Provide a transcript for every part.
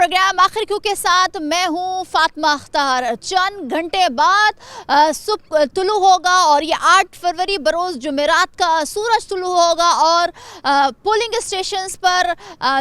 Programme आखिर क्यों के साथ मैं हूं फातिमा अख्तर। चंद घंटे बाद सुबह तुलू होगा और ये 8 फरवरी बरोज़ जुमेरात का सूरज तुलू होगा और पोलिंग स्टेशंस पर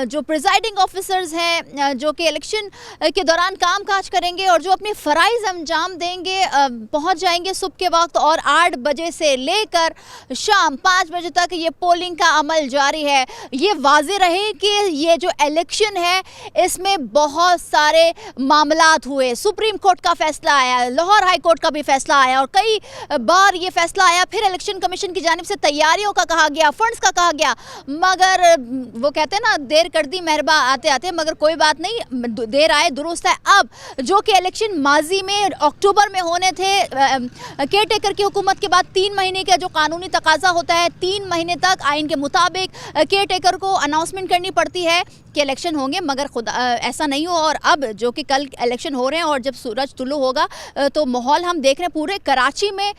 जो प्रिजाइडिंग ऑफिसर्स हैं जो कि इलेक्शन के दौरान कामकाज करेंगे और जो अपने फ़राइज़ अंजाम देंगे पहुंच जाएंगे सुबह के वक्त। और 8 बजे से लेकर शाम 5 बजे तक ये पोलिंग का अमल जारी है। ये वाज़ेह रहे कि ये जो इलेक्शन है इसमें बहुत सारे मामलात हुए। सुप्रीम कोर्ट का फैसला आया, लाहौर हाई कोर्ट का भी फैसला आया और कई बार ये फैसला आया। फिर इलेक्शन कमीशन की जानिब से तैयारियों का कहा गया, फंड्स का कहा गया, मगर वो कहते हैं ना देर कर दी मेहरबा आते आते, मगर कोई बात नहीं, देर आए दुरुस्त है। अब जो कि इलेक्शन माजी में अक्टूबर में होने थे, केयर टेकर की हुकूमत के बाद 3 महीने का जो कानूनी तकाजा होता है, 3 महीने तक आइन के मुताबिक केयर टेकर को अनाउंसमेंट करनी पड़ती है कि इलेक्शन होंगे, मगर खुदा ऐसा नहीं हो। और अब जो कि कल इलेक्शन हो रहे हैं और जब सूरज तुलू होगा तो माहौल हम देख रहे हैं पूरे कराची में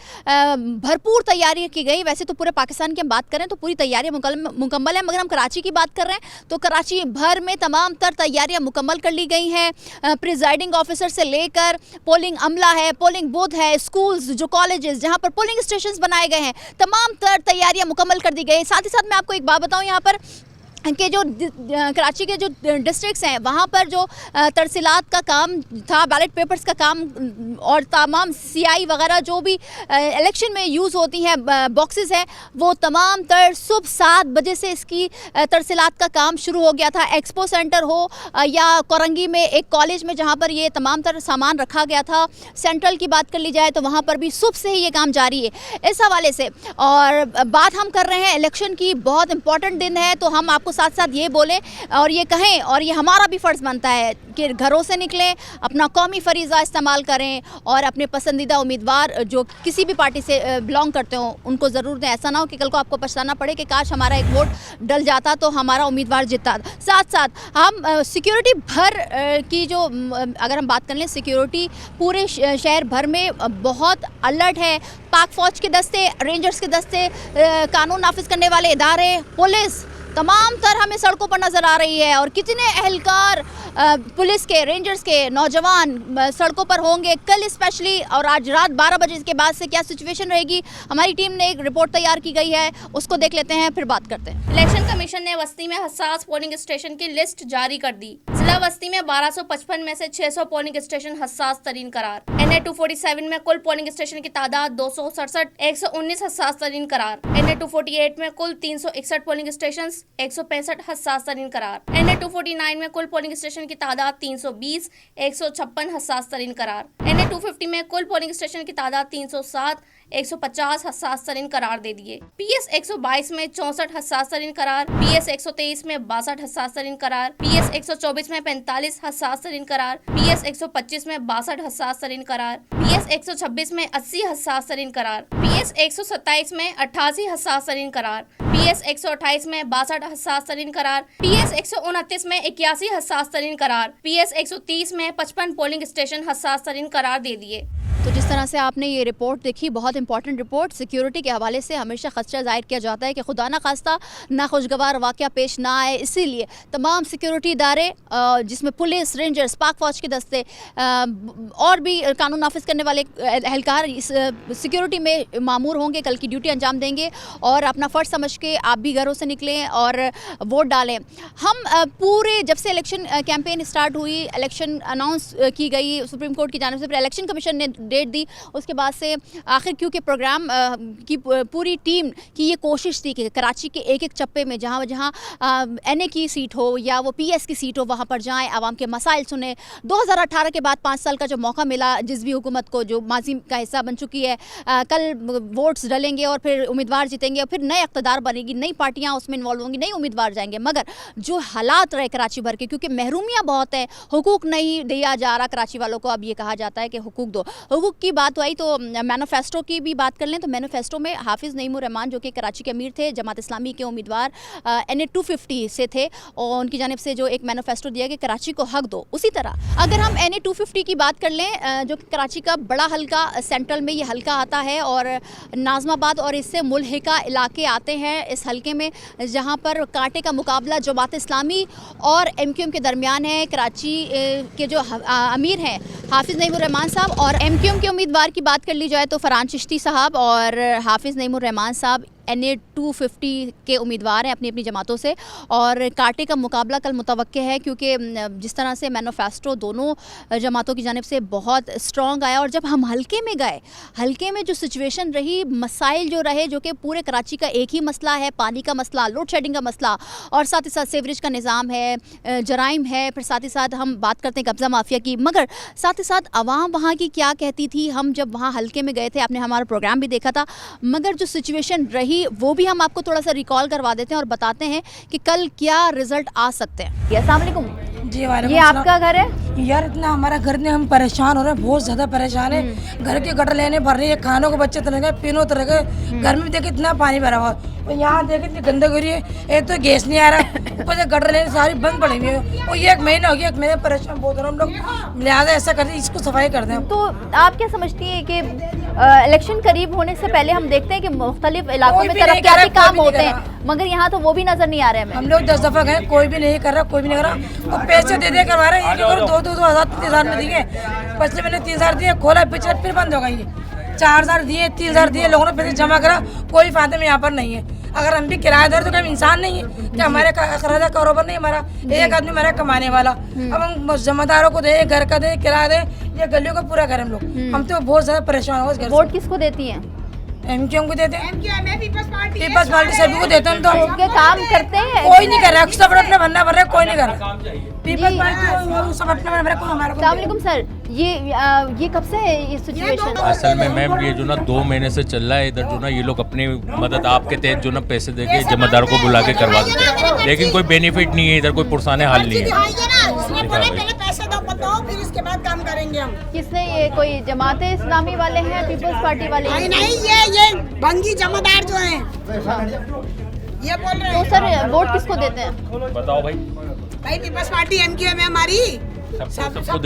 भरपूर तैयारी की गई। वैसे तो पूरे पाकिस्तान की हम बात करें तो पूरी तैयारियां मुकम्मल है, मगर हम कराची की बात कर रहे हैं तो कराची भर में तमाम तर तैयारियां मुकम्मल कर ली गई हैं। प्रिजाइडिंग ऑफिसर से लेकर पोलिंग अमला है, पोलिंग बूथ है, स्कूल्स, जो कॉलेजेस जहाँ पर पोलिंग स्टेशन बनाए गए हैं, तमाम तर तैयारियां मुकम्मल कर दी गई। साथ ही साथ मैं आपको एक बात बताऊँ, यहाँ पर कि जो कराची के जो डिस्ट्रिक्ट्स हैं वहाँ पर जो तरसीलात का काम था, बैलेट पेपर्स का काम और तमाम सीआई वगैरह जो भी इलेक्शन में यूज़ होती हैं बॉक्सेस हैं, वो तमाम तर सुबह 7 बजे से इसकी तरसीलात का काम शुरू हो गया था। एक्सपो सेंटर हो या कोरंगी में एक कॉलेज में जहाँ पर ये तमाम तर सामान रखा गया था, सेंट्रल की बात कर ली जाए तो वहाँ पर भी सुबह से ही ये काम जारी है इस हवाले से। और बात हम कर रहे हैं इलेक्शन की, बहुत इंपॉर्टेंट दिन है, तो हम आपको साथ साथ ये बोलें और ये कहें और ये हमारा भी फ़र्ज़ बनता है कि घरों से निकलें, अपना कौमी फरीज़ा इस्तेमाल करें और अपने पसंदीदा उम्मीदवार जो किसी भी पार्टी से बिलोंग करते हो उनको ज़रूर दें। ऐसा ना हो कि कल को आपको पछताना पड़े कि काश हमारा एक वोट डल जाता तो हमारा उम्मीदवार जीतता। साथ साथ हम सिक्योरिटी भर की जो अगर हम बात कर लें, सिक्योरिटी पूरे शहर भर में बहुत अलर्ट है। पाक फ़ौज के दस्ते, रेंजर्स के दस्ते, कानून नाफिज करने वाले इदारे, पुलिस तमाम तर हमें सड़कों पर नज़र आ रही है। और कितने एहलकार पुलिस के, रेंजर्स के नौजवान सड़कों पर होंगे कल स्पेशली, और आज रात 12 बजे के बाद से क्या सिचुएशन रहेगी, हमारी टीम ने एक रिपोर्ट तैयार की गई है, उसको देख लेते हैं फिर बात करते हैं। इलेक्शन कमीशन ने वस्ती में हसास पोलिंग स्टेशन की लिस्ट जारी कर दी। जिला वस्ती में 1255 में से 600 पोलिंग स्टेशन हसास तरीन करार। NA 247 में कुल पोलिंग स्टेशन की तादाद 267, 119 हसास तरीन करार। NA 248 में कुल 361 पोलिंग स्टेशन, 165 हसास तरीन करार। NA 249 में कुल पोलिंग स्टेशन की तादाद 320, 156 हसास तरीन करार। NA 250 में कुल पोलिंग स्टेशन की तादाद 307, 150 हसास तरीन करार दे दिए। PS 122 में 64 हसास तरीन करार। PS 123 में 62 हसास तरीन करार। PS 124 में 45 हसास तरीन करार। PS 125 में 62 हसास तरीन करार। PS 126 में 80 हसास तरीन करार। PS 127 में 88 हसास तरीन करार। PS 128 में 62 हसास तरीन करार। PS 129 में 81 हसास तरीन करार। PS 130 में 55 पोलिंग स्टेशन हसास तरीन करार दे दिए। तो जिस तरह से आपने ये रिपोर्ट देखी, बहुत इंपॉर्टेंट रिपोर्ट, सिक्योरिटी के हवाले से हमेशा खदशा जाहिर किया जाता है कि खुदा ना खास्ता नाखुशगवार वाक़या पेश ना आए, इसीलिए तमाम सिक्योरिटी इदारे जिसमें पुलिस, रेंजर्स, पाक फ़ौज के दस्ते और भी कानून नाफिज करने वाले एहलकार इस सिक्योरिटी में मामूर होंगे, कल की ड्यूटी अंजाम देंगे और अपना फ़र्ज समझ के आप भी घरों से निकलें और वोट डालें। हम पूरे जब से इलेक्शन कैंपेन स्टार्ट हुई, इलेक्शन अनाउंस की गई सुप्रीम कोर्ट की जानिब से, फिर इलेक्शन कमीशन ने डेट दी, उसके बाद से आखिर क्योंकि प्रोग्राम की पूरी टीम की ये कोशिश थी कि कराची के एक एक चप्पे में जहाँ जहाँ NA की सीट हो या वो PS की सीट हो वहाँ पर जाएं, आवाम के मसाइल सुने। 2018 के बाद 5 साल का जो मौका मिला जिस भी हुकूमत को, जो माजी का हिस्सा बन चुकी है, कल वोट्स डलेंगे और फिर उम्मीदवार जीतेंगे और फिर नए इक़्तिदार बनेगी, नई पार्टियाँ उसमें इन्वॉल्व होंगी, नई उम्मीदवार जाएंगे। मगर जो हालात रहे कराची भर के, क्योंकि महरूमियाँ बहुत हैं, हुकूक नहीं दिया जा रहा कराची वालों को, अब ये कहा जाता है कि हुकूक दो। हुकूक की बात हुई तो मैनिफेस्टो की की भी बात कर लें तो मैनिफेस्टो में हाफिज़ नईमुर रहमान जो कि कराची के अमीर थे, जमात इस्लामी के उम्मीदवार NA 250 से थे और उनकी जानिब से जो एक मैनिफेस्टो दिया कि कराची को हक दो। उसी तरह अगर हम NA 250 की बात कर लें जो कि कराची का बड़ा हल्का, सेंट्रल में ये हल्का आता है और नाज़माबाद और इससे मुल्हिका इलाके आते हैं इस हल्के में, जहाँ पर कांटे का मुकाबला जमात इस्लामी और MQM के दरमियान है। कराची के जो अमीर हैं हाफिज़ नईमुर रहमान साहब और MQM के उम्मीदवार की बात कर ली जाए तो फरहान चिश्ती साहब और हाफिज़ नईमुर रहमान साहब NA 250 के उम्मीदवार हैं अपनी अपनी जमातों से और कांटे का मुकाबला कल मुतवक्के है क्योंकि जिस तरह से मैनिफेस्टो दोनों जमातों की जानिब से बहुत स्ट्रॉन्ग आया और जब हम हल्के में गए, हल्के में जो सिचुएशन रही, मसाइल जो रहे जो कि पूरे कराची का एक ही मसला है, पानी का मसला, लोड शेडिंग का मसला और साथ ही साथ सीवरेज का निज़ाम है, जराइम है, फिर साथ ही साथ हम बात करते हैं कब्ज़ा माफिया की, मगर साथ ही साथ आवाम वहाँ की क्या कहती थी। हम जब वहाँ हल्के में गए थे, आपने हमारा प्रोग्राम भी देखा था, मगर जो सिचुएशन रही वो भी हम आपको थोड़ा सा रिकॉल करवा देते हैं और बताते हैं कि कल क्या रिजल्ट आ सकते हैं। अस्सलाम वालेकुम जी, वालेकुम ये सलाम। आपका घर है? यार इतना हमारा घर में हम परेशान हो रहे हैं, बहुत ज्यादा परेशान है। घर के गटर लेने भर रही है, खानों को बच्चे तरह गए, पीनों तरह गए, घर में देखे इतना पानी भरा हुआ और यहाँ देखे इतनी गंदगी हो रही है। एक तो गैस नहीं आ रहा, ऊपर से गटर लेने सारी बंद पड़ी हुई है और ये 1 महीना हो गया, 1 महीने परेशान बहुत हो रहे हम लोग। लिहाजा ऐसा करते इसको सफाई कर दें। तो आप क्या समझती हैं कि इलेक्शन करीब होने से पहले हम देखते हैं कि मुख्तलिफ इलाकों कोई में भी नहीं तरक्याती कर रहा, काम कोई भी होते नहीं हैं, मगर यहाँ तो वो भी नजर नहीं आ रहे हमें। हम लोग 10 दफा गए, कोई भी नहीं कर रहा, कोई भी नहीं कर रहा। और पैसे दे करवा रहे हैं, 2,000 3,000 में दिए। पिछले महीने 3,000 दिए, खोला पिछले फिर बंद हो गई। 4,000 दिए, 3,000 दिए, लोगों ने पैसे जमा करा, कोई फायदा में यहाँ पर नहीं है। अगर हम भी किराएदार तो कोई इंसान नहीं है कि हमारे किराया कारोबार नहीं हमारा, एक आदमी हमारा कमाने वाला। अब हम जमादारों को दे, घर का दे, किराया दे, ये गलियों का पूरा घर हम लोग। हम तो बहुत ज्यादा परेशान हो गए। वोट किसको देती हैं? MQM को देते हैं, पीपल्स पार्टी सभी को देते हैं। हम तो उनके काम करते हैं? कोई नहीं कर रहा, सब अपना बनना भर रहा है, कोई नहीं कर रहा। पीपल्स पार्टी सब अपना बनना भर रहा है, कोई हमारा को अस्सलाम वालेकुम सर, ये कब से है ये सिचुएशन? असल में मैम ये जो ना 2 महीने से चल रहा है इधर जो ना ये लोग अपनी मदद आपके तहत जो ना पैसे देके जमादारों को बुला के करवा देते हैं, लेकिन कोई बेनिफिट नहीं है इधर, कोई पुरसाने हाल नहीं है। पैसे दो फिर इसके बाद काम करेंगे हम। किसने ये कोई जमात इस्लामी वाले हैं, पीपल्स पार्टी वाले हैं? नहीं ये भंगी जमादार जो हैं ये बोल रहे तो हैं। सर वोट किसको देते हैं? बताओ भाई। भाई पीपल्स पार्टी MQM है हमारी। सबको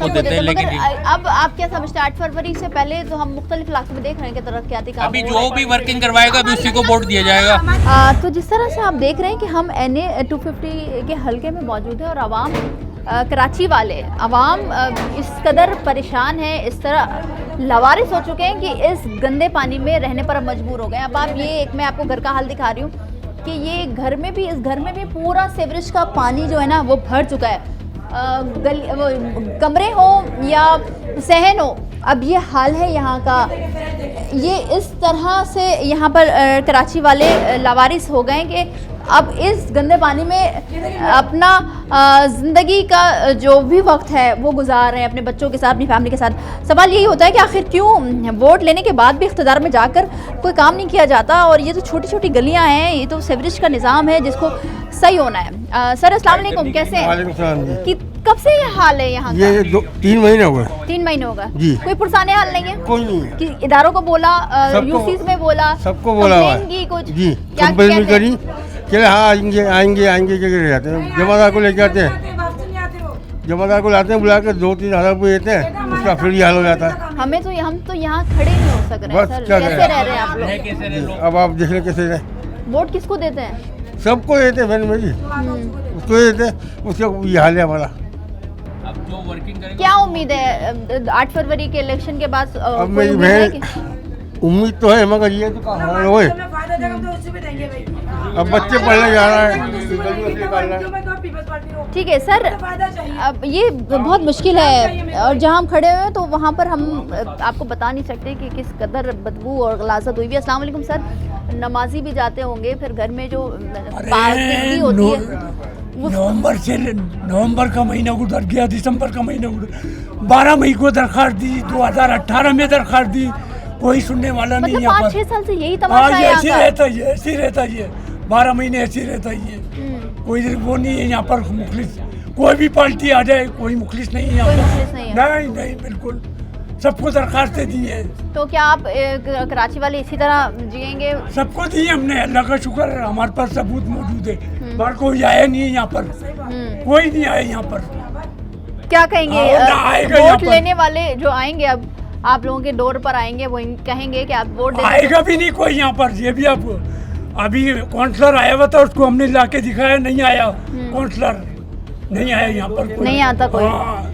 देते हैं लेकिन मगर अब आप क्या समझते हैं 8 फरवरी से पहले तो हम मुख्तलिफ इलाकों में देख रहे हैं कि तरक्याती काम अभी हो जो रहे भी वर्किंग करवाएगा अभी उसी को वोट दिया जाएगा। हैं। तो जिस तरह से आप देख रहे हैं कि हम NA 250 के हल्के में मौजूद हैं और आवाम कराची वाले आवाम इस कदर परेशान है, इस तरह लवारिस हो चुके हैं कि इस गंदे पानी में रहने पर अब मजबूर हो गए। अब आप ये एक मैं आपको घर का हाल दिखा रही हूँ कि ये घर में भी, इस घर में भी पूरा सीवरेज का पानी जो है ना वो भर चुका है। कमरे हो या सहन हो, अब ये हाल है यहाँ का। ये इस तरह से यहाँ पर कराची वाले लावारिस हो गए कि अब इस गंदे पानी में अपना ज़िंदगी का जो भी वक्त है वो गुजार रहे हैं अपने बच्चों के साथ, अपनी फैमिली के साथ। सवाल यही होता है कि आखिर क्यों वोट लेने के बाद भी इख्तिदार में जाकर कोई काम नहीं किया जाता। और ये तो छोटी छोटी गलियां हैं, ये तो सीवरेज का निज़ाम है जिसको सही होना है। सर अस्सलाम वालेकुम, कैसे हैं? कि कब से ये हाल है यहाँ का? ये 3 महीने हो गए। 3 महीने हो गए जी। कोई पुरसाने हाल नहीं है? कोई नहीं है। कि इदारों को बोला, सबको- यूसीज में बोला, सबको बोला हुआ कंप्लेन की कुछ? जी, क्या कंप्लेन भी कहते हैं? करी, चले हाँ आएंगे आएंगे आएंगे के जाते हैं। जमादार को लेके आते हैं, जमादार को लाते हैं, बुला के 2-3 हज़ार रुपये देते हैं, उसका फिर ये हाल हो जाता है। हमें तो हम तो यहाँ खड़े नहीं हो सक रहे हैं बस सर, क्या कैसे करें? रह रहे हैं आप लोग? अब आप देख लें कैसे रहे। वोट किसको देते हैं? सबको देते हैं बहन मेरी, उसको देते हैं, उसका ये हाल है हमारा। अब जो वर्किंग करेंगे क्या उम्मीद है 8 फरवरी के इलेक्शन के बाद? अब कोई मेरी उम्मीद है बहन कि- उम्मीद तो है, मगर ये तो कहाँ हाल होए। अब बच्चे पढ़ने जा रहा है, ठीक है सर, अब ये बहुत मुश्किल है और जहाँ हम खड़े हुए हैं तो वहाँ पर हम आपको बता नहीं सकते कि किस कदर बदबू और गलाजत हुई भी। अस्सलाम वालेकुम सर, नमाजी भी जाते होंगे, फिर घर में जो पाबंदी होती है नवंबर का महीना गुजर गया, दिसंबर का महीना गुजर, 12 मई को दरखास्त दी, 2018 में दरखास्त दी, कोई सुनने वाला नहीं मतलब यहाँ 5-6 पर। साल से यही हाँ, तमाशा है ये यहाँ ऐसे का। रहता है, ऐसे रहता है, 12 महीने ऐसे रहता है। कोई वो नहीं है यहाँ पर मुखलिस, कोई भी पार्टी आ जाए कोई मुखलिस नहीं है यहाँ कोई पर। मुखलिस नहीं है। नहीं नहीं बिल्कुल सबको दरखास्तें दी हैं, तो क्या आप कराची वाले इसी तरह जिएंगे? सबको दी हमने, अल्लाह का शुक्र है हमारे पास सबूत मौजूद है। बाहर कोई आया नहीं है यहाँ पर, कोई नहीं आया यहाँ पर। क्या कहेंगे हाँ, ना आएगा यहाँ वोट पर। लेने वाले जो आएंगे अब आप लोगों के डोर पर आएंगे, वो कहेंगे कि आप वोट दे दो। आएगा भी नहीं कोई यहाँ पर। ये भी अब अभी काउंसलर आया हुआ था, उसको हमने लाके दिखाया, नहीं आया काउंसलर, नहीं आया यहाँ पर कोई। नहीं आता कोई। हाँ,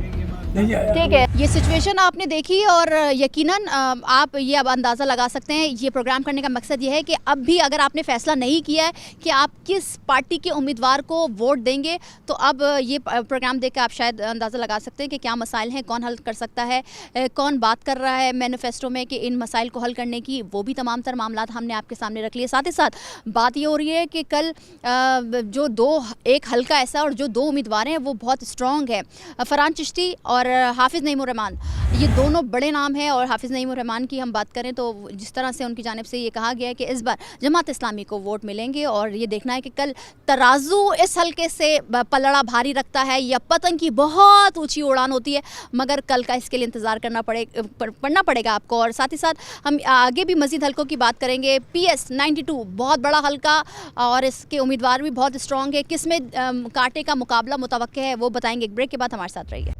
नहीं आया। ठीक है, ये सिचुएशन आपने देखी और यकीनन आप ये अब अंदाज़ा लगा सकते हैं। ये प्रोग्राम करने का मकसद ये है कि अब भी अगर आपने फैसला नहीं किया है कि आप किस पार्टी के उम्मीदवार को वोट देंगे, तो अब ये प्रोग्राम देख कर आप शायद अंदाज़ा लगा सकते हैं कि क्या मसाइल हैं, कौन हल कर सकता है, कौन बात कर रहा है मैनिफेस्टो में कि इन मसाइल को हल करने की। वो भी तमाम तर मामला हमने आपके सामने रख लिए। साथ ही साथ बात ये हो रही है कि कल जो एक हल्का ऐसा और जो 2 उम्मीदवार हैं वो बहुत स्ट्रॉन्ग है। फरहान चिश्ती और हाफिज़ नईमुर रहमान, ये दोनों बड़े नाम हैं। और हाफिज़ नईमुर रहमान की हम बात करें तो जिस तरह से उनकी जानिब से ये कहा गया है कि इस बार जमात इस्लामी को वोट मिलेंगे, और ये देखना है कि कल तराजू इस हल्के से पलड़ा भारी रखता है या पतंग की बहुत ऊंची उड़ान होती है। मगर कल का इसके लिए इंतज़ार पड़ना पड़ेगा आपको। और साथ ही साथ हम आगे भी मज़ीद हल्कों की बात करेंगे। PS 92 बहुत बड़ा हल्का और इसके उम्मीदवार भी बहुत स्ट्रॉन्ग है। किस में कांटे का मुकाबला मुतवक्के है वो बताएंगे। एक ब्रेक के बाद हमारे साथ रहिए।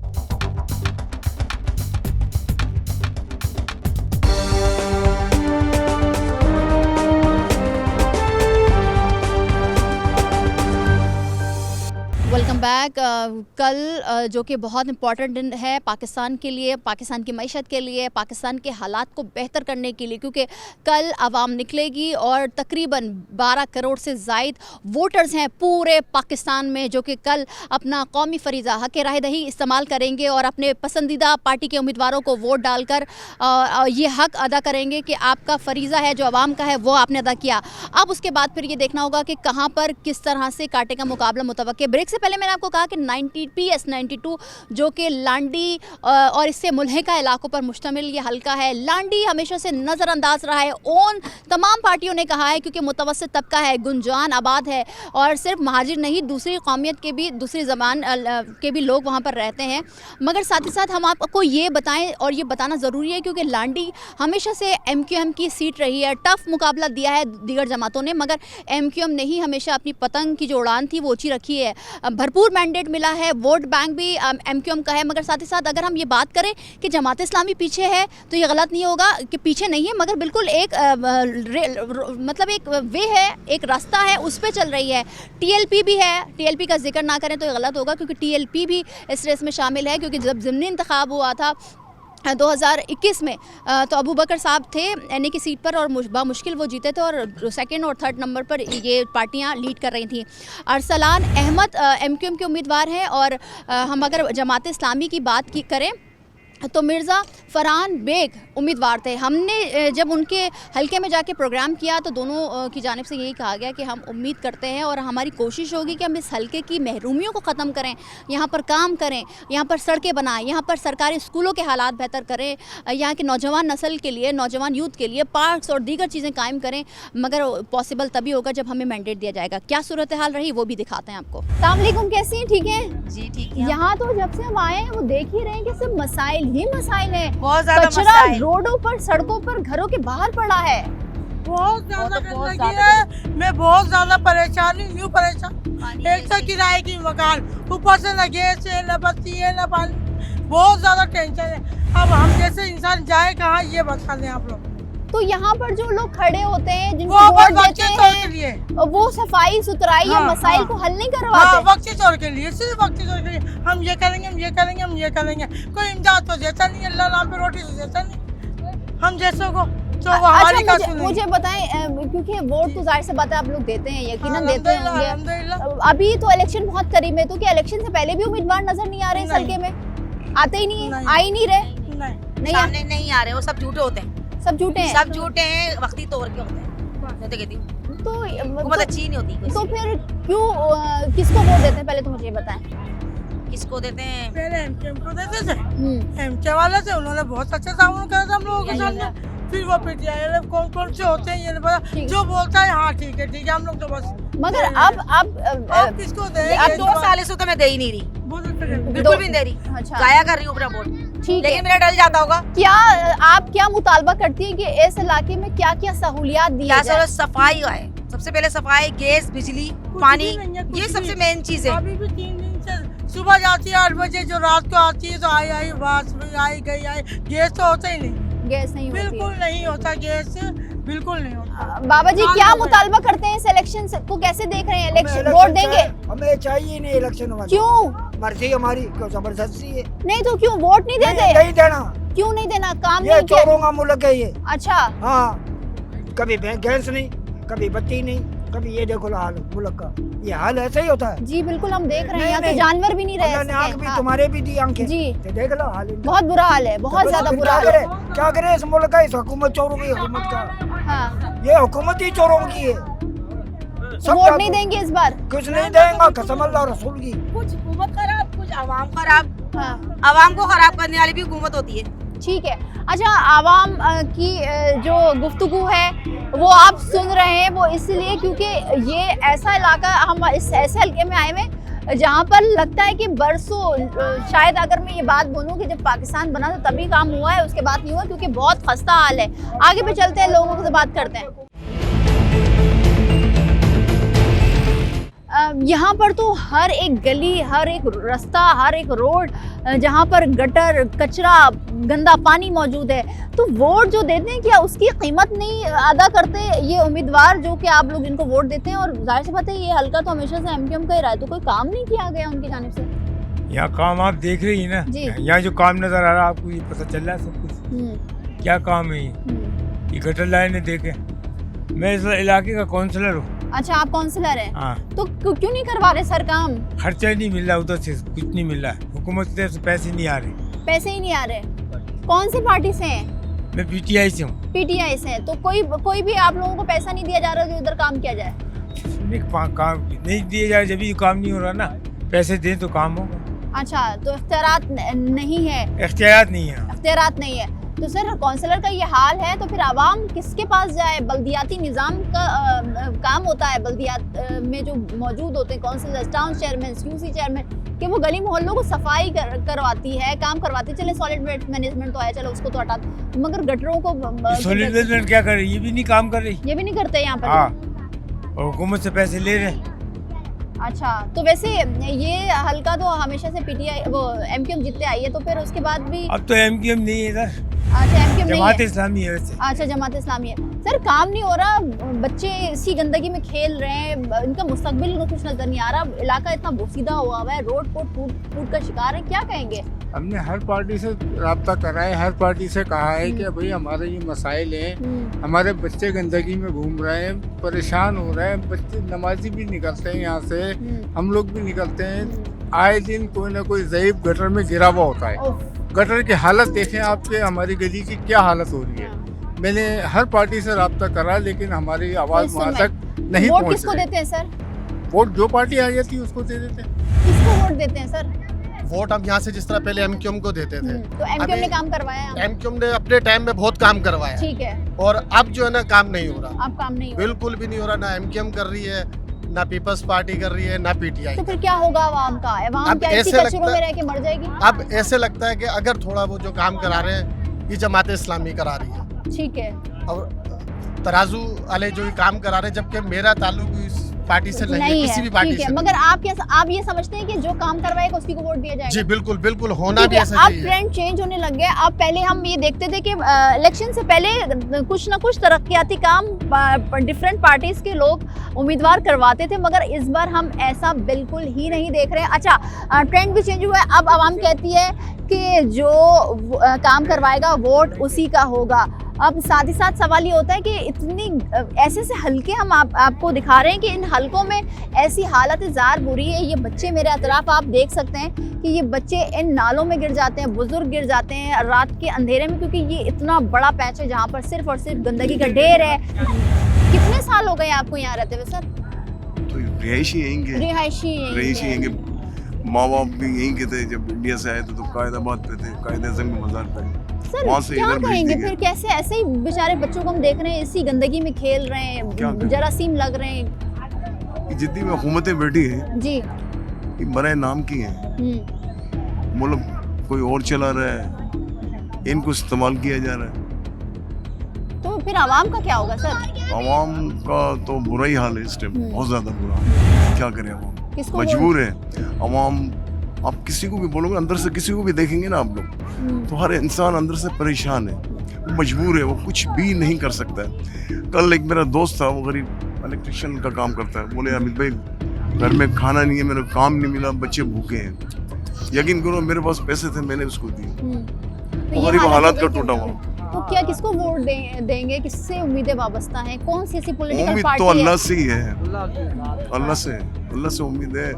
Welcome back. कल जो कि बहुत इंपॉर्टेंट दिन है पाकिस्तान के लिए, पाकिस्तान की मईशत के लिए, पाकिस्तान के हालात को बेहतर करने के लिए, क्योंकि कल आवाम निकलेगी और तकरीबन 12 करोड़ से ज़ायद वोटर्स हैं पूरे पाकिस्तान में, जो कि कल अपना कौमी फरीज़ा हक़ राय दही इस्तेमाल करेंगे और अपने पसंदीदा पार्टी के उम्मीदवारों को वोट डालकर ये हक़ अदा करेंगे कि आपका फरीज़ा है जो आवाम का है वो आपने अदा किया। अब उसके बाद फिर ये देखना होगा कि कहाँ पर किस तरह से कांटे का मुकाबला मुतवक्के। ब्रेक से पहले मैंने आपको कहा कि PS 92 जो कि लांडी और इससे मुल्हिका इलाकों पर मुश्तमिल ये हल्का है। लांडी हमेशा से नज़रअंदाज रहा है। ओन तमाम पार्टियों ने कहा है क्योंकि मुतवस्सित तबका है, गुंजान आबाद है और सिर्फ महाजिर नहीं दूसरी कौमियत के भी, दूसरी ज़बान के भी लोग वहाँ पर रहते हैं। मगर साथ ही साथ हम आपको ये बताएं और ये बताना ज़रूरी है क्योंकि लांडी हमेशा से MQM की सीट रही है। टफ मुकाबला दिया है दीगर जमातों ने, मगर MQM ने ही हमेशा अपनी पतंग की जो उड़ान थी वो ऊँची रखी है। भरपूर मैंडेट मिला है, वोट बैंक भी MQM का है। मगर साथ ही साथ अगर हम ये बात करें कि जमात इस्लामी पीछे है तो ये गलत नहीं होगा कि पीछे नहीं है, मगर बिल्कुल एक मतलब एक वे है, एक रास्ता है, उस पर चल रही है। TLP भी है, TLP का जिक्र ना करें तो ये गलत होगा क्योंकि TLP भी इस रेस में शामिल है। क्योंकि जब ज़िमनी इंतखाब हुआ था 2021 में तो अबू बकर साहब थे NA की सीट पर और मुश्किल वो जीते थे और सेकंड और थर्ड नंबर पर ये पार्टियां लीड कर रही थी। अरसलान अहमद MQM के उम्मीदवार हैं और हम अगर जमात इस्लामी की बात करें तो मिर्ज़ा फ़रहान बेग उम्मीदवार थे। हमने जब उनके हल्के में जाके प्रोग्राम किया तो दोनों की जानिब से यही कहा गया कि हम उम्मीद करते हैं और हमारी कोशिश होगी कि हम इस हल्के की महरूमियों को ख़त्म करें, यहाँ पर काम करें, यहाँ पर सड़कें बनाएं, यहाँ पर सरकारी स्कूलों के हालात बेहतर करें, यहाँ के नौजवान नस्ल के लिए, नौजवान यूथ के लिए पार्क्स और दीगर चीज़ें कायम करें। मगर पॉसिबल तभी होगा जब हमें मैंडेट दिया जाएगा। क्या सूरत हाल रही वो भी दिखाते हैं आपको। अस्सलाम वालेकुम, कैसी हैं? ठीक है जी, ठीक है। यहाँ तो जब से हम आए हैं वो देख ही रहे हैं कि सिर्फ मसाइल ही मसाइल है। बहुत ज्यादा कचरा मसाइल। रोडों पर, सड़कों पर, घरों के बाहर पड़ा है। बहुत ज्यादा गंदगी है। मैं बहुत ज्यादा परेशान हूँ, यूँ परेशान। एक तो किराए की मकान, ऊपर से न गैस है, न बत्ती है, न पानी। बहुत ज्यादा टेंशन है। अब हम जैसे इंसान जाए कहाँ ये बता दें आप लोग। तो यहाँ पर जो लोग खड़े होते हैं जिनको वो वोट वक्त देते तौर के लिए, हैं वो सफाई सुथराई या हाँ, मसाइल हाँ। को हल नहीं हाँ, करवाते। वक्ती तौर के लिए, सिर्फ वक्ती तौर के लिए। हम ये करेंगे, हम ये करेंगे, हम ये करेंगे। कोई इमदाद तो देता नहीं, अल्लाह नाम पे रोटी तो देता नहीं हम जैसों को। तो वो हमारी का अच्छा, मुझे बताएं क्योंकि वोट तो जाहिर सी बात है आप लोग देते हैं, यकीनन देते होंगे। अल्हम्दुलिल्लाह। अभी तो इलेक्शन बहुत करीब है, तो क्या इलेक्शन से पहले भी उम्मीदवार नजर नहीं आ रहे इस हल्के में? आते ही नहीं है, आ ही नहीं रहे। नहीं सामने नहीं आ रहे, वो सब झूठे होते हैं, सब झूठे हैं, सब झूठे हैं, वक्ती तौर के होते हैं। मैं तो कहती हूँ तो हुकूमत अच्छी नहीं होती। तो फिर क्यों किसको वोट देते हैं पहले तो मुझे ये बताएं। किसको देते हैं? पहले MQM को देते थे, MK वाले थे, उन्होंने बहुत अच्छा सामना करा था हम लोगों के सामने। फिर वो PTI कौन कौन से होते हैं ये नहीं पता, जो बोलता है हाँ ठीक है हम लोग तो बस। मगर अब किसको दे? अब 2 साल से तो मैं दे ही नहीं रही, बिल्कुल भी नहीं दे रही। अच्छा। जाया कर रही हूँ अपना वोट। ठीक है। लेकिन मेरा डल जाता होगा। क्या आप क्या मुतालबा करती हैं कि इस इलाके में क्या क्या सहूलियात दी क्या जाए? सफाई है, सबसे पहले सफाई, गैस, बिजली, पानी, ये सबसे मेन चीज है। अभी भी 3 दिन से सुबह जाती है 8 बजे, जो रात को आती है तो आई बस आई गई आई, गैस तो होता ही नहीं, गैस नहीं होती बिल्कुल नहीं होता गैस, बिल्कुल नहीं होता। बाबा जी क्या मुतालबा करते हैं इस इलेक्शन को, कैसे देख रहे हैं? इलेक्शन वोट देंगे? हमें चाहिए नहीं इलेक्शन वाले। क्यों? मर्जी हमारी, क्यों जबरदस्ती है। नहीं तो क्यों वोट नहीं देते? नहीं देना। क्यों नहीं देना? काम ये नहीं किया? चोरों का मुल्क है ये। अच्छा, हाँ, कभी गैस नहीं, कभी बत्ती नहीं, कभी ये देखो हाल मुल्क का, ये हाल ऐसे ही होता है। जी बिल्कुल हम देख रहे हैं, नहीं, यहाँ तो नहीं। जानवर भी नहीं रह अल्लाह ने आंख सके। भी हाँ। तुम्हारे भी दी आंखें जी। तो देख लो हाल इनका। बहुत बुरा हाल है, बहुत तो ज्यादा फिर बुरा क्या हाल है। करे, क्या करे इस मुल्क का, इस हुकूमत चोरों की हुकूमत का, हाँ, ये हुकूमत ही चोरों की है। तो वोट नहीं देंगे इस बार? कुछ नहीं देंगे, कसम अल्लाह रसूल की। कुछ हुकूमत खराब, कुछ आवाम खराब। हाँ, आवाम को खराब करने वाली भी हुकूमत होती है। ठीक है। अच्छा, आवाम की जो गुफ्तगू है वो आप सुन रहे हैं, वो इसलिए क्योंकि ये ऐसा इलाका, हम इस ऐसे हल्के में आए हुए जहाँ पर लगता है कि बरसों, शायद अगर मैं ये बात बोलूँ कि जब पाकिस्तान बना था तभी काम हुआ है, उसके बाद नहीं हुआ, क्योंकि बहुत खस्ता हाल है। आगे भी चलते हैं, लोगों से बात करते हैं। यहाँ पर तो हर एक गली, हर एक रास्ता, हर एक रोड जहाँ पर गटर, कचरा, गंदा पानी मौजूद है, तो वोट जो देते हैं क्या उसकी कीमत नहीं अदा करते ये उम्मीदवार जो कि आप लोग इनको वोट देते हैं? और जाहिर सी बात है ये हल्का तो हमेशा से एमक्यूएम का ही रहा है, तो कोई काम नहीं किया गया उनकी जानिब से? यहाँ काम आप देख रही है जी। ना, यहाँ जो काम नजर आ रहा है आपको, ये पता चल रहा है सब कुछ क्या काम है ये गटर लाइन देखे। मैं इस इलाके का काउंसलर हूँ। अच्छा, आप काउंसलर हैं? हाँ। तो क्यों नहीं करवा रहे सर काम? खर्चा ही नहीं मिल रहा, उधर से कुछ नहीं मिल रहा, हुकूमत से पैसे नहीं आ रहे। पैसे ही नहीं आ रहे? कौन सी पार्टी से हैं? मैं पीटीआई से हूँ। पीटीआई से हैं, तो कोई भी आप लोगों को पैसा नहीं दिया जा रहा जो इधर काम किया जाए? काम नहीं दिए जा रहे, जब भी काम नहीं हो रहा ना, पैसे दें तो काम होगा। अच्छा, तो इख्तियारात नहीं है? इख्तियारात नहीं है। इख्तियारात नहीं है, तो सर काउंसलर का ये हाल है तो फिर आवाम किसके पास जाए? बल्दियाती निज़ाम का काम होता है बल्दियात में जो मौजूद होते हैं councillor, town chairman, UC chairman, कि वो गली मोहल्लों को सफाई करवाती है, काम करवाती है। चले सॉलिड वेस्ट मैनेजमेंट तो आया, चलो उसको तो हटा, मगर गटरों को सॉलिड वेस्ट क्या कर रही, ये भी नहीं काम कर रही। ये भी नहीं करते यहाँ पर? हाँ, और हुकूमत से पैसे ले रहे हैं। अच्छा, तो वैसे ये हल्का तो हमेशा से पीटीआई वो एमक्यूएम जीतते आई है, तो फिर उसके बाद भी अब तो एमक्यूएम नहीं है इधर। अच्छा, एमक्यूएम नहीं जमात है? इस्लामी है वैसे। अच्छा, जमात इस्लामी है। सर काम नहीं हो रहा, बच्चे इसी गंदगी में खेल रहे हैं, इनका मुस्तकबिल को कुछ नजर नहीं आ रहा, इलाका इतना बोसीदा हुआ है, रोड को टूट का शिकार है, क्या कहेंगे? हमने हर पार्टी से राब्ता करा है, हर पार्टी से कहा है कि भाई हमारे ये मसाइल हैं, हमारे बच्चे गंदगी में घूम रहे हैं, परेशान हो रहे हैं, बच्चे नमाजी भी निकलते हैं यहाँ से, हम लोग भी निकलते हैं, आए दिन कोई ना कोई ज़ईफ गटर में गिरा हुआ होता है। गटर की हालत देखें आपके, हमारी गली की क्या हालत हो रही है। मैंने हर पार्टी से राब्ता करा, लेकिन हमारी आवाज़ वहाँ तक नहीं वोट पहुँच किसको रही। देते हैं सर? वोट जो पार्टी आ जाती है उसको दे देते हैं। किसको वोट देते हैं सर? वोट हम यहाँ से जिस तरह पहले एमक्यूएम को देते थे, तो एमक्यूएम ने काम करवाया? एमक्यूएम ने अपने टाइम में बहुत काम करवाया, ठीक है, और अब जो है ना काम नहीं हो रहा, अब काम नहीं हो बिल्कुल भी नहीं हो रहा। ना एमक्यूएम कर रही है, ना पीपल्स पार्टी कर रही है, ना पीटीआई। तो फिर क्या होगा आवाम का? आवाम अब क्या इसी ऐसे कचरों में रह के मर जाएगी? अब ऐसे लगता है कि अगर थोड़ा वो जो काम करा रहे हैं ये जमात इस्लामी करा रही है, ठीक है, और तराजू वाले जो ये काम करा रहे हैं, जबकि मेरा ताल्लुक इस पार्टी से नहीं है, किसी भी पार्टी ठीक है, से। मगर आप ये समझते हैं कि जो काम करवाएगा उसी को वोट दिया जाएगा? जी बिल्कुल बिल्कुल, होना ठीक भी है, ऐसा अब चाहिए। ट्रेंड चेंज होने लग गया। अब पहले हम ये देखते थे कि इलेक्शन से पहले कुछ ना कुछ तरक्याती काम डिफरेंट पार्टीज के लोग उम्मीदवार करवाते थे, मगर इस बार हम ऐसा बिल्कुल ही नहीं देख रहे हैं। अच्छा, ट्रेंड भी चेंज हुआ है, अब आवाम कहती है कि जो काम करवाएगा वोट उसी का होगा। अब साथ ही साथ सवाल ये होता है कि इतनी ऐसे से हल्के हम आपको दिखा रहे हैं कि इन हल्कों में ऐसी हालत ज़ार बुरी है। ये बच्चे मेरे अतराफ आप देख सकते हैं कि ये बच्चे इन नालों में गिर जाते हैं, बुजुर्ग गिर जाते हैं रात के अंधेरे में, क्योंकि ये इतना बड़ा पैच है जहाँ पर सिर्फ और सिर्फ गंदगी का ढेर है। कितने साल हो गए आपको यहाँ रहते हुए सर? तो रिहायशी रिहायशी यहीं माँ बाप भी यहीं के थे, जब इंडिया से आए थे तो कायदाबाद पे थे, कायद-ए-आज़म मज़ार पे। सर वहाँ से क्या इधर भेज कहेंगे दिए फिर? कैसे ऐसे ही बेचारे बच्चों को हम देख रहे हैं इसी गंदगी में खेल रहे हैं, जरासीम लग रहे हैं। जितनी भी हुकूमतें बैठी हैं जी, ये बड़े नाम की हैं, मतलब कोई और चला रहा है, इनको इस्तेमाल किया जा रहा है। तो फिर आवाम का क्या होगा सर? आवाम का तो बुरा ही हाल है इस टाइम, बहुत ज़्यादा बुरा हाल है। क्या करें आवाम, किसको मजबूर है आवाम। आप किसी को भी बोलोगे, अंदर से किसी को भी देखेंगे ना आप लोग, तो हर इंसान अंदर से परेशान है, वो मजबूर है, वो कुछ भी नहीं कर सकता है। कल एक मेरा दोस्त था, वो गरीब इलेक्ट्रिशियन का काम करता है, बोले अमित भाई घर में खाना नहीं है, मेरे को काम नहीं मिला, बच्चे भूखे हैं। यकीन करो मेरे पास पैसे थे, मैंने उसको दिए। तो गरीब हालात का टूटा हुआ। तो क्या किसको वोट देंगे? किससे उम्मीदें वाबस्ता हैं? कौन सी ऐसी पॉलिटिकल उम्मीद पार्टी तो अल्लाह है? से ही है, अल्लाह से उम्मीद है।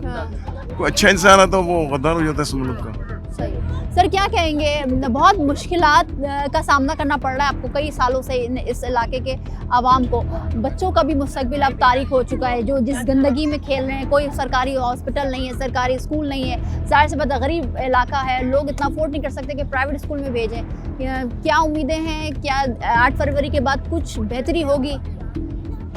कोई अच्छा इंसान आता वो गद्दार हो जाता है इस मुल्क का। सही। सर क्या कहेंगे, बहुत मुश्किलात का सामना करना पड़ रहा है आपको कई सालों से इस इलाके के आवाम को। बच्चों का भी मुस्तकबिल अब तारीख हो चुका है, जो जिस गंदगी में खेल रहे हैं। कोई सरकारी हॉस्पिटल नहीं है, सरकारी स्कूल नहीं है, ज़ाहिर सी बात गरीब इलाका है, लोग इतना अफोर्ड नहीं कर सकते कि प्राइवेट स्कूल में भेजें। क्या उम्मीदें हैं, क्या 8 फरवरी के बाद कुछ बेहतरी होगी?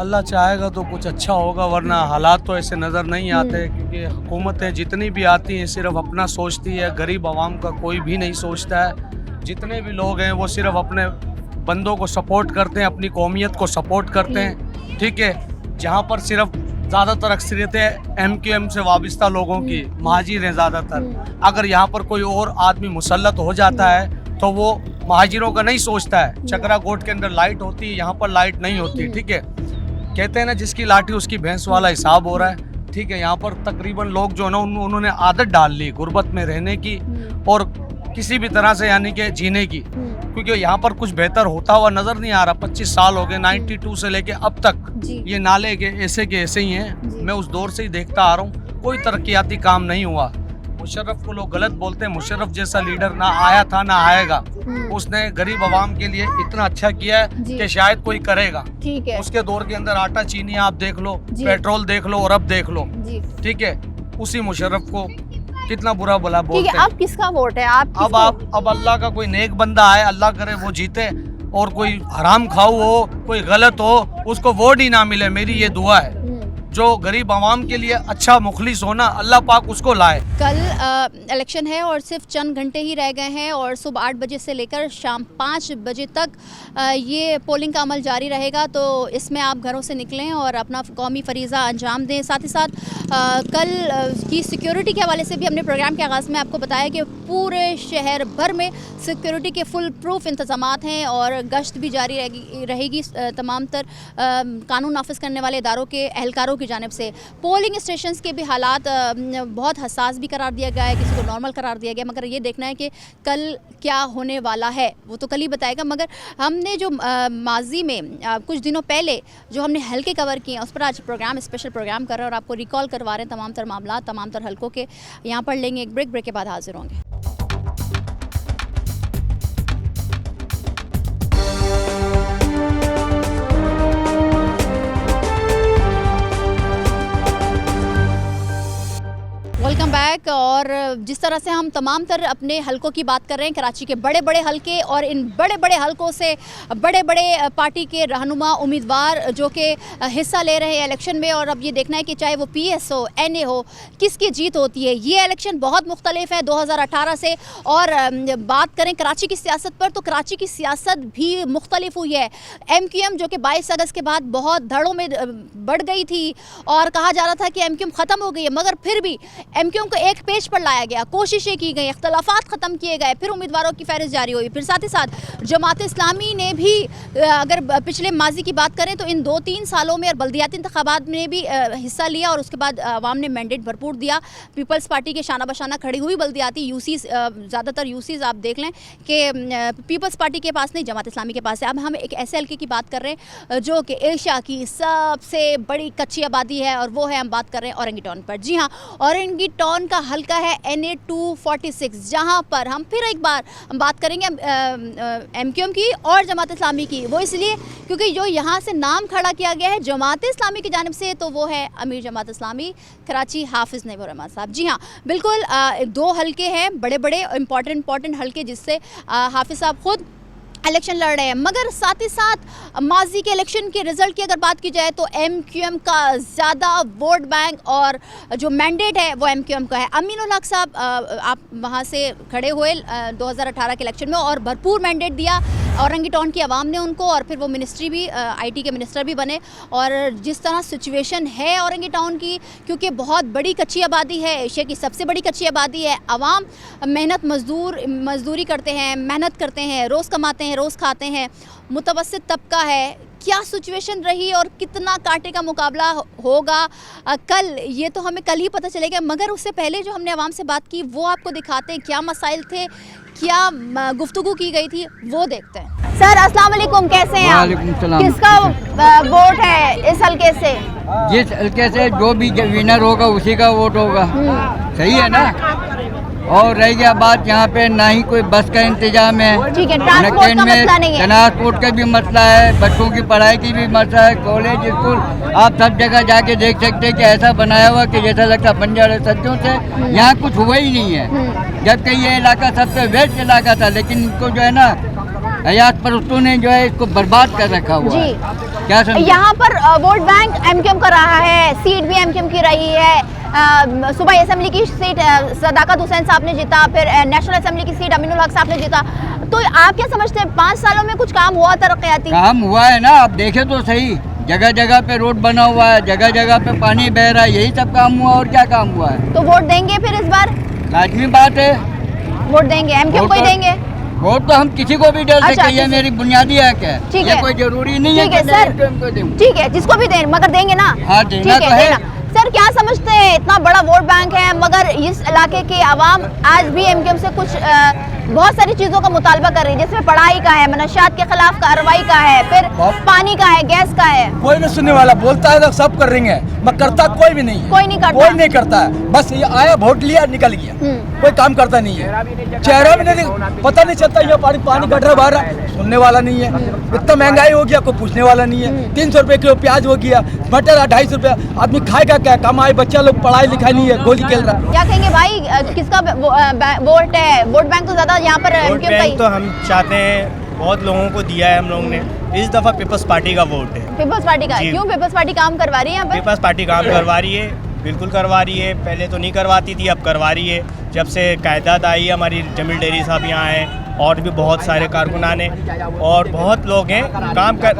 अल्लाह चाहेगा तो कुछ अच्छा होगा, वरना हालात तो ऐसे नज़र नहीं आते, क्योंकि हुकूमतें जितनी भी आती हैं सिर्फ अपना सोचती है, गरीब आवाम का कोई भी नहीं सोचता है। जितने भी लोग हैं वो सिर्फ अपने बंदों को सपोर्ट करते हैं, अपनी कौमियत को सपोर्ट करते हैं, ठीक है। जहाँ पर सिर्फ ज़्यादातर अक्सरियतें MQM से वाबस्ता लोगों की महाजिर हैं ज़्यादातर। अगर यहाँ पर कोई और आदमी मुसल्लत हो जाता है तो वो महाजिरों का नहीं सोचता है। चकरा कोट के अंदर लाइट होती है, यहाँ पर लाइट नहीं होती, ठीक है। कहते हैं ना जिसकी लाठी उसकी भैंस वाला हिसाब हो रहा है, ठीक है। यहाँ पर तकरीबन लोग जो है ना उन्होंने आदत डाल ली गुर्बत में रहने की और किसी भी तरह से यानी कि जीने की, क्योंकि यहाँ पर कुछ बेहतर होता हुआ नज़र नहीं आ रहा। 25 साल हो गए 92 से लेके अब तक ये नाले के ऐसे ही हैं। मैं उस दौर से ही देखता आ रहा हूँ, कोई तरक्याती काम नहीं हुआ। मुशर्रफ को लोग गलत बोलते हैं, मुशर्रफ जैसा लीडर ना आया था ना आएगा। उसने गरीब आवाम के लिए इतना अच्छा किया है कि शायद कोई करेगा, ठीक है। उसके दौर के अंदर आटा चीनी आप देख लो, पेट्रोल देख लो और अब देख लो, ठीक है। उसी मुशर्रफ को कितना बुरा भला बोलते हैं। अब किसका वोट है? अब अल्लाह का कोई नेक बंदा आए, अल्लाह करे वो जीते, और कोई हराम खाऊ हो, कोई गलत हो, उसको वोट ही ना मिले। मेरी ये दुआ है, जो गरीब आवाम के लिए अच्छा मुखलिस होना, अल्लाह पाक उसको लाए। कल इलेक्शन है और सिर्फ चंद घंटे ही रह गए हैं और सुबह 8 बजे से लेकर शाम 5 बजे तक ये पोलिंग का अमल जारी रहेगा। तो इसमें आप घरों से निकलें और अपना कौमी फरीज़ा अंजाम दें। साथ ही साथ कल की सिक्योरिटी के हवाले से भी हमने प्रोग्राम के आगाज़ में आपको बताया कि पूरे शहर भर में सिक्योरिटी के फुल प्रूफ इंतज़ामात हैं और गश्त भी जारी रहेगी तमाम तर कानून नाफिज करने वाले इदारों के एहलकारों की जानिब से। पोलिंग स्टेशंस के भी हालात बहुत हसास भी करार दिया गया है, किसी को नॉर्मल करार दिया गया, मगर ये देखना है कि कल क्या होने वाला है वो तो कल ही बताएगा। मगर हमने जो माजी में कुछ दिनों पहले जो हमने हल्के कवर किए हैं उस पर आज प्रोग्राम स्पेशल प्रोग्राम कर रहे हैं और आपको रिकॉल करवा रहे हैं तमाम तर मामला, तमाम तर हल्कों के। यहाँ पर लेंगे एक ब्रेक के बाद हाजिर होंगे। Welcome back. और जिस तरह से हम तमाम तर अपने हलकों की बात कर रहे हैं, कराची के बड़े बड़े हलके, और इन बड़े बड़े हलकों से बड़े बड़े पार्टी के रहनुमा उम्मीदवार जो कि हिस्सा ले रहे हैं इलेक्शन में, और अब ये देखना है कि चाहे वो PS हो, NA हो, किसकी जीत होती है। ये इलेक्शन बहुत मुख्तलिफ है 2018 से। और बात करें कराची की सियासत पर तो कराची की सियासत भी मुख्तलिफ हुई है। MQM जो कि 22 अगस्त के बाद बहुत धड़ों में बढ़ गई थी और कहा जा रहा था कि MQM ख़त्म हो गई है, मगर फिर भी MQM को एक पेज पर लाया गया, कोशिशें की गई, इख्तलाफात ख़त्म किए गए, फिर उम्मीदवारों की फहरिस्त जारी हुई। फिर साथ ही साथ जमात इस्लामी ने भी, अगर पिछले माजी की बात करें तो इन 2-3 सालों में और बल्दियाती इंतखाबात में भी हिस्सा लिया और उसके बाद अवाम ने मैंडेट भरपूर दिया। पीपल्स पार्टी के शाना बशाना खड़ी हुई बल्दियाती यूसीज, ज़्यादातर यूसीज आप देख लें कि पीपल्स पार्टी के पास नहीं, जमात इस्लामी के पास है। अब हम एक ऐसे हल्के की बात कर रहे हैं जो कि एशिया की सबसे बड़ी कच्ची आबादी है और वो है, हम बात कर रहे हैं औरंगी टाउन पर। जी हाँ, औरंगी टाउन का हल्का है NA 246, जहां पर हम फिर एक बार हम बात करेंगे MQM की और जमात इस्लामी की। वो इसलिए क्योंकि जो यहाँ से नाम खड़ा किया गया है जमात इस्लामी की जानिब से, तो वो है अमीर जमात इस्लामी कराची हाफिज़ नईमुर रहमान साहब। जी हाँ, बिल्कुल 2 हल्के हैं बड़े बड़े इंपॉर्टेंट हल्के, जिससे हाफिज़ साहब खुद इलेक्शन लड़ रहे हैं, मगर साथ ही साथ माजी के इलेक्शन के रिजल्ट की अगर बात की जाए तो एमक्यूएम का ज़्यादा वोट बैंक और जो मैंडेट है वो एमक्यूएम का है। अमीन उल हक साहब, आप वहाँ से खड़े हुए 2018 के इलेक्शन में और भरपूर मैंडेट दिया औरंगी टाउन की आवाम ने उनको, और फिर वो मिनिस्ट्री भी आईटी के मिनिस्टर भी बने। और जिस तरह सिचुएशन है औरंगी टाउन की, क्योंकि बहुत बड़ी कच्ची आबादी है, एशिया की सबसे बड़ी कच्ची आबादी है, आवाम मेहनत मजदूरी करते हैं, मेहनत करते हैं, रोज़ कमाते हैं, रोज़ खाते हैं, मुतवस्सित तबका है। क्या सिचुएशन रही और कितना कांटे का मुकाबला होगा कल, ये तो हमें कल ही पता चलेगा। मगर उससे पहले जो हमने आवाम से बात की वो आपको दिखाते हैं, क्या मसाइल थे, क्या गुफ्तगू की गई थी, वो देखते हैं। सर अस्सलाम वालेकुम, कैसे हैं आप? किसका वोट है इस हल्के से? जिस हल्के से जो भी विनर होगा उसी का वोट होगा। सही है ना? और रह गया बात यहाँ पे ना ही कोई बस का इंतजाम है, ठीक है, ट्रांसपोर्ट का मसला नहीं है, ट्रांसपोर्ट का भी मसला है, बच्चों की पढ़ाई की भी मसला है, कॉलेज स्कूल आप सब जगह जाके देख सकते हैं कि ऐसा बनाया हुआ कि जैसा लगता बंजारे सदियों से यहाँ कुछ हुआ ही नहीं है। जबकि ये इलाका सबसे वेस्ट इलाका था, लेकिन इनको जो है ना हयात परस्तों ने जो है इसको बर्बाद कर रखा हुआ है। क्या समझे? यहाँ पर वोट बैंक एमक्यूएम का रहा है, सीट भी एमक्यूएम की रही है। सूबाई असेंबली की सीट सदाकत हुसैन साहब ने जीता, फिर नेशनल असेंबली की सीट अमीन उल हक साहब ने जीता। तो आप क्या समझते हैं 5 सालों में कुछ काम हुआ तरक्याती? काम हुआ है ना, आप देखें तो सही, जगह जगह पे रोड बना हुआ है, जगह जगह पे पानी बह रहा है, यही सब काम हुआ। और क्या काम हुआ है? तो वोट देंगे फिर इस बार? लाजमी बात है, वोट देंगे, एमक्यूएम को ही देंगे। वोट तो हम किसी को भी डाल सकते हैं, ये मेरी बुनियादी हक है। ठीक ये है, कोई जरूरी नहीं है कि सर, ठीक है, जिसको भी दें, मगर देंगे ना? हाँ, देना तो है। सर क्या समझते हैं, इतना बड़ा वोट बैंक है मगर इस इलाके की आवाम आज भी एमक्यूएम से कुछ बहुत सारी चीज़ों का मुतालबा कर रही है, जिसमें पढ़ाई का है, मनशियात के खिलाफ कार्रवाई का है, फिर पानी का है, गैस का है। कोई नहीं सुनने वाला, बोलता है तो सब कर रही है, मगर करता कोई भी नहीं है। कोई नहीं करता, कोई नहीं करता है, बस ये आया वोट लिया निकल गया, कोई काम करता नहीं है, चेहरा भी नहीं, पता नहीं चलता ये पानी कट रहा बाहर, सुनने वाला नहीं है। इतना महंगाई हो गया, कोई पूछने वाला नहीं है। 300 रुपए किलो प्याज हो गया, मटर 250 रुपया, आदमी खाएगा क्या? कमाए बच्चा लोग पढ़ाई लिखाई नहीं है, गोली खेल रहा है। क्या कहेंगे भाई, किसका वोट है? वोट बैंक तो ज्यादा यहाँ पर एमक्यूएम का ही। तो हम चाहते हैं, बहुत लोगों को दिया है हम लोगों ने, इस दफा पीपल्स पार्टी का वोट है। पीपल्स पार्टी का? क्यों पीपल्स पार्टी काम करवा रही है यहाँ पे? पीपल्स पार्टी काम करवा रही है, बिल्कुल करवा रही है, पहले तो नहीं करवाती थी, अब करवा रही है। जब से कायदात आई है, हमारी जमील डेरी साहब यहाँ हैं और भी बहुत सारे कारकुनान हैं और बहुत लोग हैं, काम कर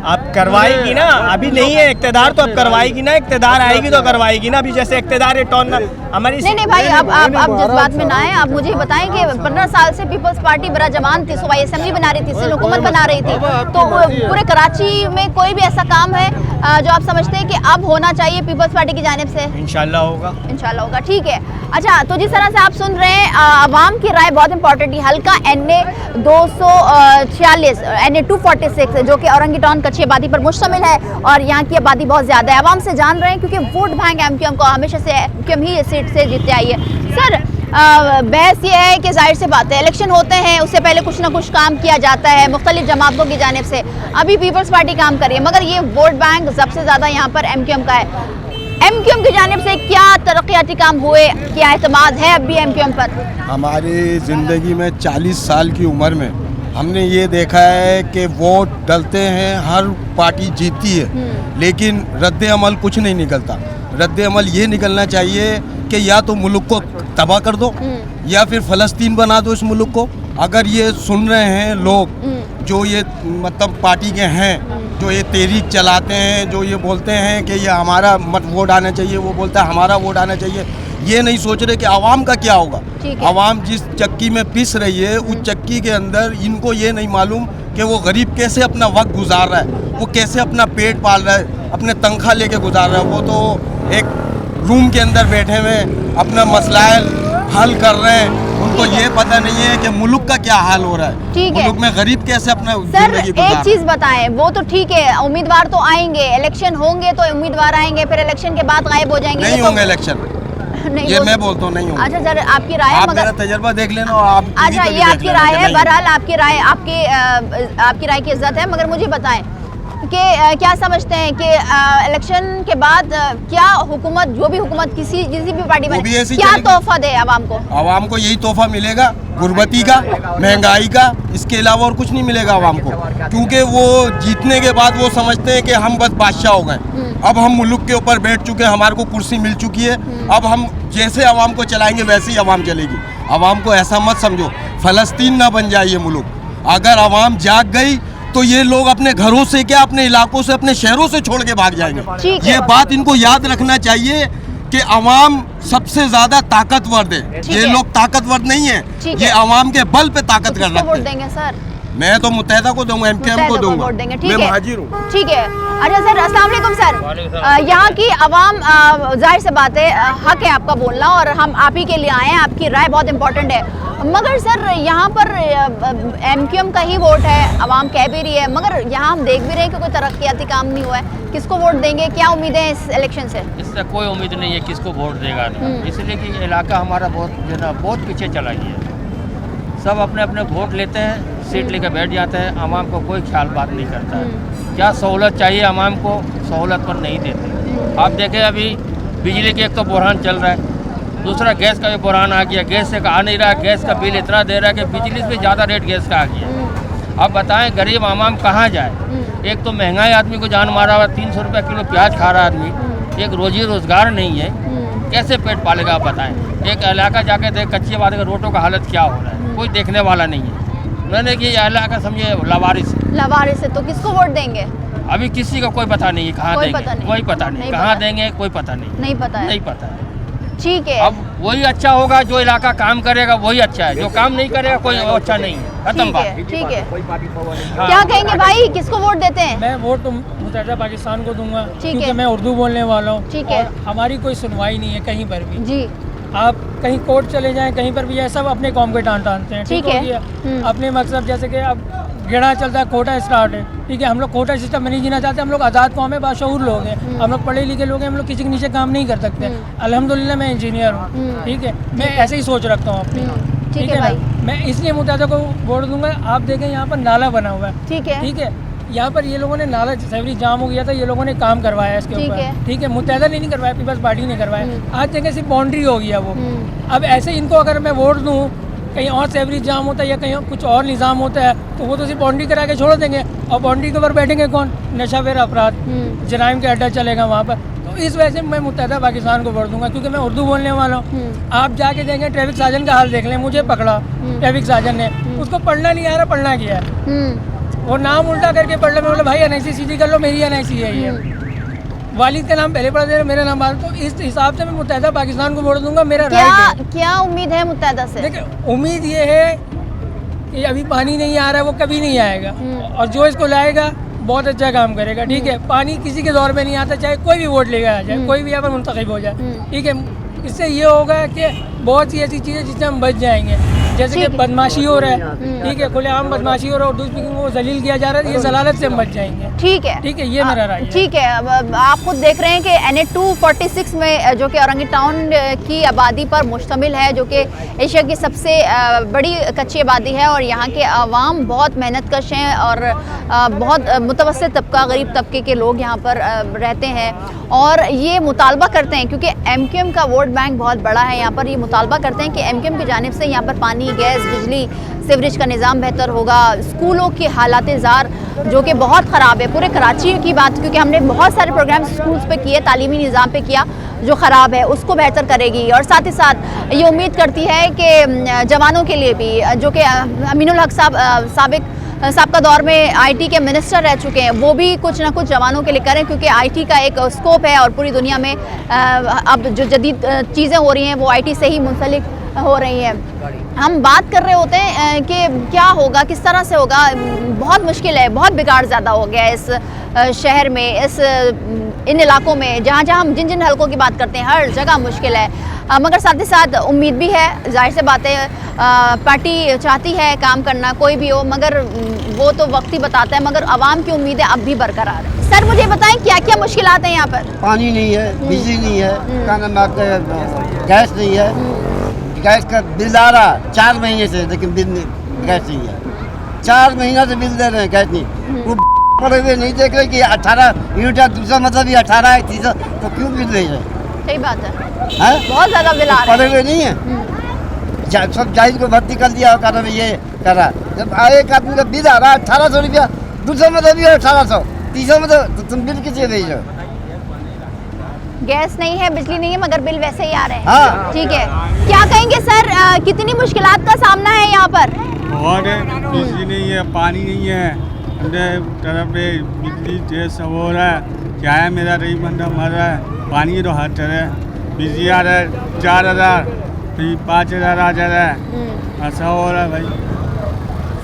आप करवाएगी ना, अभी नहीं है इक़्तिदार तो अब करवाएगी ना, इक़्तिदार आएगी तो करवाएगी ना। अभी जैसे इक़्तिदार है टॉन हमारी नहीं भाई, आप जिस बात में ना आए, आप मुझे बताएं कि 15 साल से पीपल्स पार्टी बड़ा जवान थी, सूबाई असेंबली बना रही थी, हुकूमत बना रही थी, तो पूरे कराची में कोई भी ऐसा काम है जो आप समझते हैं कि अब होना चाहिए पीपल्स पार्टी की जानिब से? इंशाल्लाह होगा, इंशाल्लाह होगा। ठीक है, अच्छा, तो जिस तरह से आप सुन रहे हैं, आवाम की राय बहुत इंपॉर्टेंट है। हल्का NA 246 NA 246 जो कि औरंगी टाउन कच्ची आबादी पर मुश्तमिल है और यहाँ की आबादी बहुत ज़्यादा है। आवाम से जान रहे हैं क्योंकि वोट बैंक एमक्यूएम को हमेशा से एमक्यूएम ही सीट से जीतते आई है। सर बहस ये है कि जाहिर सी बात है, इलेक्शन होते हैं, उससे पहले कुछ ना कुछ काम किया जाता है मुख्तलिफ जमातों की जानिब से। अभी पीपल्स पार्टी काम कर रही है, मगर ये वोट बैंक सबसे ज़्यादा यहाँ पर एमक्यूएम का है। एमक्यूएम की जानिब से क्या तरक्याती काम हुए, क्या एतमाद है अब भी एमक्यूएम पर? हमारी ज़िंदगी में 40 साल की उम्र में हमने ये देखा है कि वोट डलते हैं, हर पार्टी जीतती है, लेकिन रद्द अमल कुछ नहीं निकलता। रद्द अमल ये निकलना चाहिए कि या तो मुल्क को तबाह कर दो या फिर फ़लस्तीन बना दो इस मुल्क को। अगर ये सुन रहे हैं लोग जो ये मतलब पार्टी के हैं, जो ये तहरीक चलाते हैं, जो ये बोलते हैं कि ये हमारा मत वोट आना चाहिए, वो बोलता है हमारा वोट आना चाहिए, ये नहीं सोच रहे कि आवाम का क्या होगा। आवाम जिस चक्की में पिस रही है, उस चक्की के अंदर इनको ये नहीं मालूम कि वो गरीब कैसे अपना वक्त गुजार रहा है, वो कैसे अपना पेट पाल रहा है, अपने तनख्वाह लेके गुजार रहा है। वो तो एक रूम के अंदर बैठे हुए अपना मसलाइल हल कर रहे हैं, उनको ये पता नहीं है कि मुल्क का क्या हाल हो रहा है, ठीक है, मुल्क में गरीब कैसे अपना सर एक चीज बताएं, वो तो ठीक है, उम्मीदवार तो आएंगे, इलेक्शन होंगे तो उम्मीदवार आएंगे, फिर इलेक्शन के बाद गायब हो जाएंगे। नहीं होंगे इलेक्शन, ये मैं बोलता हूँ नहीं होंगे। अच्छा सर, आपकी राय है, आप मेरा तजर्बा देख लेना। आप अच्छा, ये आपकी राय है, बहरहाल आपकी राय, आपकी राय की इज्जत है, मगर मुझे बताएं कि क्या समझते हैं कि इलेक्शन के बाद क्या हुकूमत, जो भी हुकूमत किसी भी पार्टी वो भी बने, ऐसी क्या चलेगी। तोहफा दे आवाम को? आवाम को यही तोहफा मिलेगा, गुर्बती का, महंगाई का, इसके अलावा और कुछ नहीं मिलेगा आवाम को। क्योंकि वो जीतने के बाद वो समझते हैं कि हम बस बादशाह हो गए, अब हम मुल्क के ऊपर बैठ चुके हैं, हमारे को कुर्सी मिल चुकी है, अब हम जैसे आवाम को चलाएंगे वैसे ही आवाम चलेगी। आवाम को ऐसा मत समझो फ़लस्तीन ना बन जाए ये मुल्क। अगर आवाम जाग गई तो ये लोग अपने घरों से क्या, अपने इलाकों से, अपने शहरों से छोड़ के भाग जाएंगे। ये बात इनको याद रखना चाहिए कि आवाम सबसे ज्यादा ताकतवर है। ये लोग ताकतवर नहीं है, ये आवाम के बल पे ताकत कर रखते वोट हैं। देंगे सर? मैं तो मुत्तहदा को दूंगा, MKM को दूंगा। वोट देंगे, मैं ठीक है, महाजिर हूँ। ठीक है। अच्छा सर, अस्सलाम वालेकुम सर। यहाँ की आवाम, जाहिर सी बात है, हक है आपका बोलना और हम आप ही के लिए आए हैं, आपकी राय बहुत इंपॉर्टेंट है। मगर सर यहाँ पर MQM का ही वोट है, आवाम कह भी रही है, मगर यहाँ हम देख भी रहे हैं कि कोई तरक्याती काम नहीं हुआ है। किसको वोट देंगे, क्या उम्मीदें हैं इस इलेक्शन से? इससे कोई उम्मीद नहीं है किसको वोट देगा, इसलिए कि इलाका हमारा बहुत जो ना बहुत पीछे चला गया है। सब अपने अपने वोट लेते हैं, सीट लेकर बैठ जाते हैं, आवाम को कोई ख्याल बात नहीं करता है। क्या सहूलत चाहिए आवाम को, सहूलत पर नहीं देते। आप देखें अभी बिजली के एक तो बुरहान चल रहा है, दूसरा गैस का भी बुरहान आ गया, गैस से आ नहीं रहा, गैस का बिल इतना दे रहा है कि बिजली से ज़्यादा रेट गैस का आ गया। अब बताएं गरीब आवाम कहाँ जाए? एक तो महंगाई आदमी को जान मारा हुआ, 300 रुपये किलो प्याज खा रहा आदमी, एक रोजी रोजगार नहीं है, कैसे पेट पालेगा आप बताएं? एक इलाका जाके देख, कच्ची बात है, रोडों का हालत क्या हो रहा है, कोई देखने वाला नहीं है। मैंने कि ये इलाका समझिए लवारिस है, तो किसको वोट देंगे? अभी किसी का कोई पता नहीं है कहाँ देंगे, कोई पता नहीं कहाँ देंगे, कोई पता नहीं पता है, नहीं पता है। ठीक है, अब वही अच्छा होगा जो इलाका काम करेगा वही अच्छा है, जो काम नहीं करेगा कोई अच्छा नहीं है। खत्म बात। ठीक है। क्या कहेंगे भाई, किसको वोट देते हैं? मैं वोट तो मुत्तहदा पाकिस्तान को दूंगा, ठीक क्योंकि है। मैं उर्दू बोलने वाला हूँ। ठीक है। हमारी कोई सुनवाई नहीं है कहीं पर भी जी। आप कहीं कोर्ट चले जाएं, कहीं पर भी जाए, सब अपने कौम के टानते हैं। ठीक हो है। गया? अपने मकसद जैसे कि अब गेड़ा चलता है, कोटा स्टार्ट है, ठीक है। हम लोग कोटा सिस्टम में नहीं जीना चाहते, हम लोग आज़ाद कौम है, बाशऊर लोग हैं, हम लोग पढ़े लिखे लोग हैं, हम लोग किसी के नीचे काम नहीं कर सकते। अल्हम्दुलिल्लाह मैं इंजीनियर हूँ, ठीक है, मैं ऐसे ही सोच रखता हूँ अपनी, ठीक है ना। मैं इसलिए मुत्तहदा को वोट दूंगा। आप देखें यहाँ पर नाला बना हुआ है, ठीक है, ठीक है, यहाँ पर ये लोगों ने नाला सेवरी जाम हो गया था, ये लोगों ने काम करवाया है इसके ऊपर, ठीक है। मुत्तहदा ने नहीं करवाया, पीपल्स पार्टी ने करवाया। आज जगह सिर्फ बाउंड्री हो गया वो। अब ऐसे इनको अगर मैं वोट दूँ, कहीं और सेवरी जाम होता है या कहीं कुछ और निज़ाम होता है, तो वो तो सिर्फ बाउंड्री करा के छोड़ देंगे, और बाउंड्री के ऊपर बैठेंगे कौन? नशावेर अपराध, जराइम के अड्डा चलेगा वहाँ पर। तो इस वजह से मैं मुत्तहदा पाकिस्तान को वोट दूंगा, क्योंकि मैं उर्दू बोलने वाला हूँ। आप जाके देखें ट्रैफिक साजन का हाल देख लें, मुझे पकड़ा ट्रैफिक साजन ने, उसको पढ़ना नहीं आ रहा, पढ़ना किया है वो नाम उल्टा करके पढ़ ले। मैं बोला भाई NIC सीधी कर लो, मेरी NIC है ये, वालिद का नाम पहले पढ़ दे रहे, मेरा नाम बाद। तो इस हिसाब से मैं मुत्तहदा पाकिस्तान को वोट दूंगा, मेरा राइट है। क्या उम्मीद है मुत्तहदा से? देखिए उम्मीद ये है कि अभी पानी नहीं आ रहा है, वो कभी नहीं आएगा, और जो इसको लाएगा बहुत अच्छा काम करेगा, ठीक है। पानी किसी के दौर में नहीं आता, चाहे कोई भी वोट लेकर आ जाए, कोई भी यहाँ पर मुंतखब हो जाए, ठीक है। इससे ये होगा कि बहुत सी ऐसी चीज़ें जिससे हम बच जाएंगे, जैसे कि बदमाशी हो रहा है, ठीक है, खुलेआम बदमाशी हो रहा है, उर्दू स्पीकिंग को जलील किया जा रहा है, ये जलालत से हम बच जाएंगे। ठीक है, ठीक है, ये मेरा राय है। ठीक है। अब आप खुद देख रहे हैं कि NA 246 में, जो कि औरंगी टाउन की आबादी पर मुश्तमिल है, जो कि एशिया की सबसे बड़ी कच्ची आबादी है, और यहाँ के अवाम बहुत मेहनत कश हैं और बहुत मुतवस्सित तबका, गरीब तबके के लोग यहाँ पर रहते हैं, और ये मुतालबा करते हैं, क्योंकि MQM का वोट बैंक बहुत बड़ा है यहाँ पर, ये मुतालबा करते हैं कि MQM की जानिब से यहाँ पर पानी, गैस, बिजली, सीवरेज का निज़ाम बेहतर होगा। स्कूलों की हालात ज़ार जो कि बहुत ख़राब है, पूरे कराची की बात, क्योंकि हमने बहुत सारे प्रोग्राम स्कूल्स पे किए, तालीमी निज़ाम पे किया, जो ख़राब है उसको बेहतर करेगी। और साथ ही साथ ये उम्मीद करती है कि जवानों के लिए भी, जो कि अमीनुल हक साहब का दौर में IT के मिनिस्टर रह चुके हैं, वो भी कुछ ना कुछ जवानों के लिए करें, क्योंकि IT का एक स्कोप है, और पूरी दुनिया में अब जो जदीद चीज़ें हो रही हैं वो IT से ही मुंसलिक हो रही हैं। हम बात कर रहे होते हैं कि क्या होगा, किस तरह से होगा। बहुत मुश्किल है, बहुत बिगाड़ ज़्यादा हो गया है इस शहर में, इन इलाकों में, जहाँ हम जिन हलकों की बात करते हैं, हर जगह मुश्किल है। मगर साथ ही साथ उम्मीद भी है, जाहिर से बात है, पार्टी चाहती है काम करना, कोई भी हो, मगर वो तो वक्त ही बताता है, मगर आवाम की उम्मीदें अब भी बरकरार है। सर मुझे बताएं क्या क्या मुश्किलात हैं यहाँ पर? पानी नहीं है, बिजली नहीं है, गैस नहीं है, गैस का बिल आ रहा 4 महीने से, लेकिन बिल नहीं, गैस नहीं है, 4 महीना से बिल दे रहे हैं, गैस नहीं। वो पढ़े हुए नहीं देख रहे कि 18 यूनिट है, दूसरा मतलब भी 18 है, तीसरा तो क्यों बिल रही है? सही बात है, बहुत ज्यादा बिल आ रहे हैं। पढ़े हुए नहीं है, सब जाहिर को भर्ती कर दिया कर ये करा। जब एक आदमी का बिल आ रहा है 1800 रुपया, दूसरा मतलब भी 1800, तीसरा मतलब तो तुम बिल किसी भेज रहे हो? गैस नहीं है, बिजली नहीं है, मगर बिल वैसे ही आ रहे हैं। हाँ। ठीक है, क्या कहेंगे सर, कितनी मुश्किलात का सामना है यहाँ पर? बहुत है, बिजली नहीं है, पानी नहीं है, तरफ पे बिजली तेज सब हो रहा है, क्या है मेरा रही बंदा मर रहा है, पानी तो हर तरह, बिजली आ रहा है 4000, फिर 5000 आ जा रहा है, ऐसा हो रहा है भाई,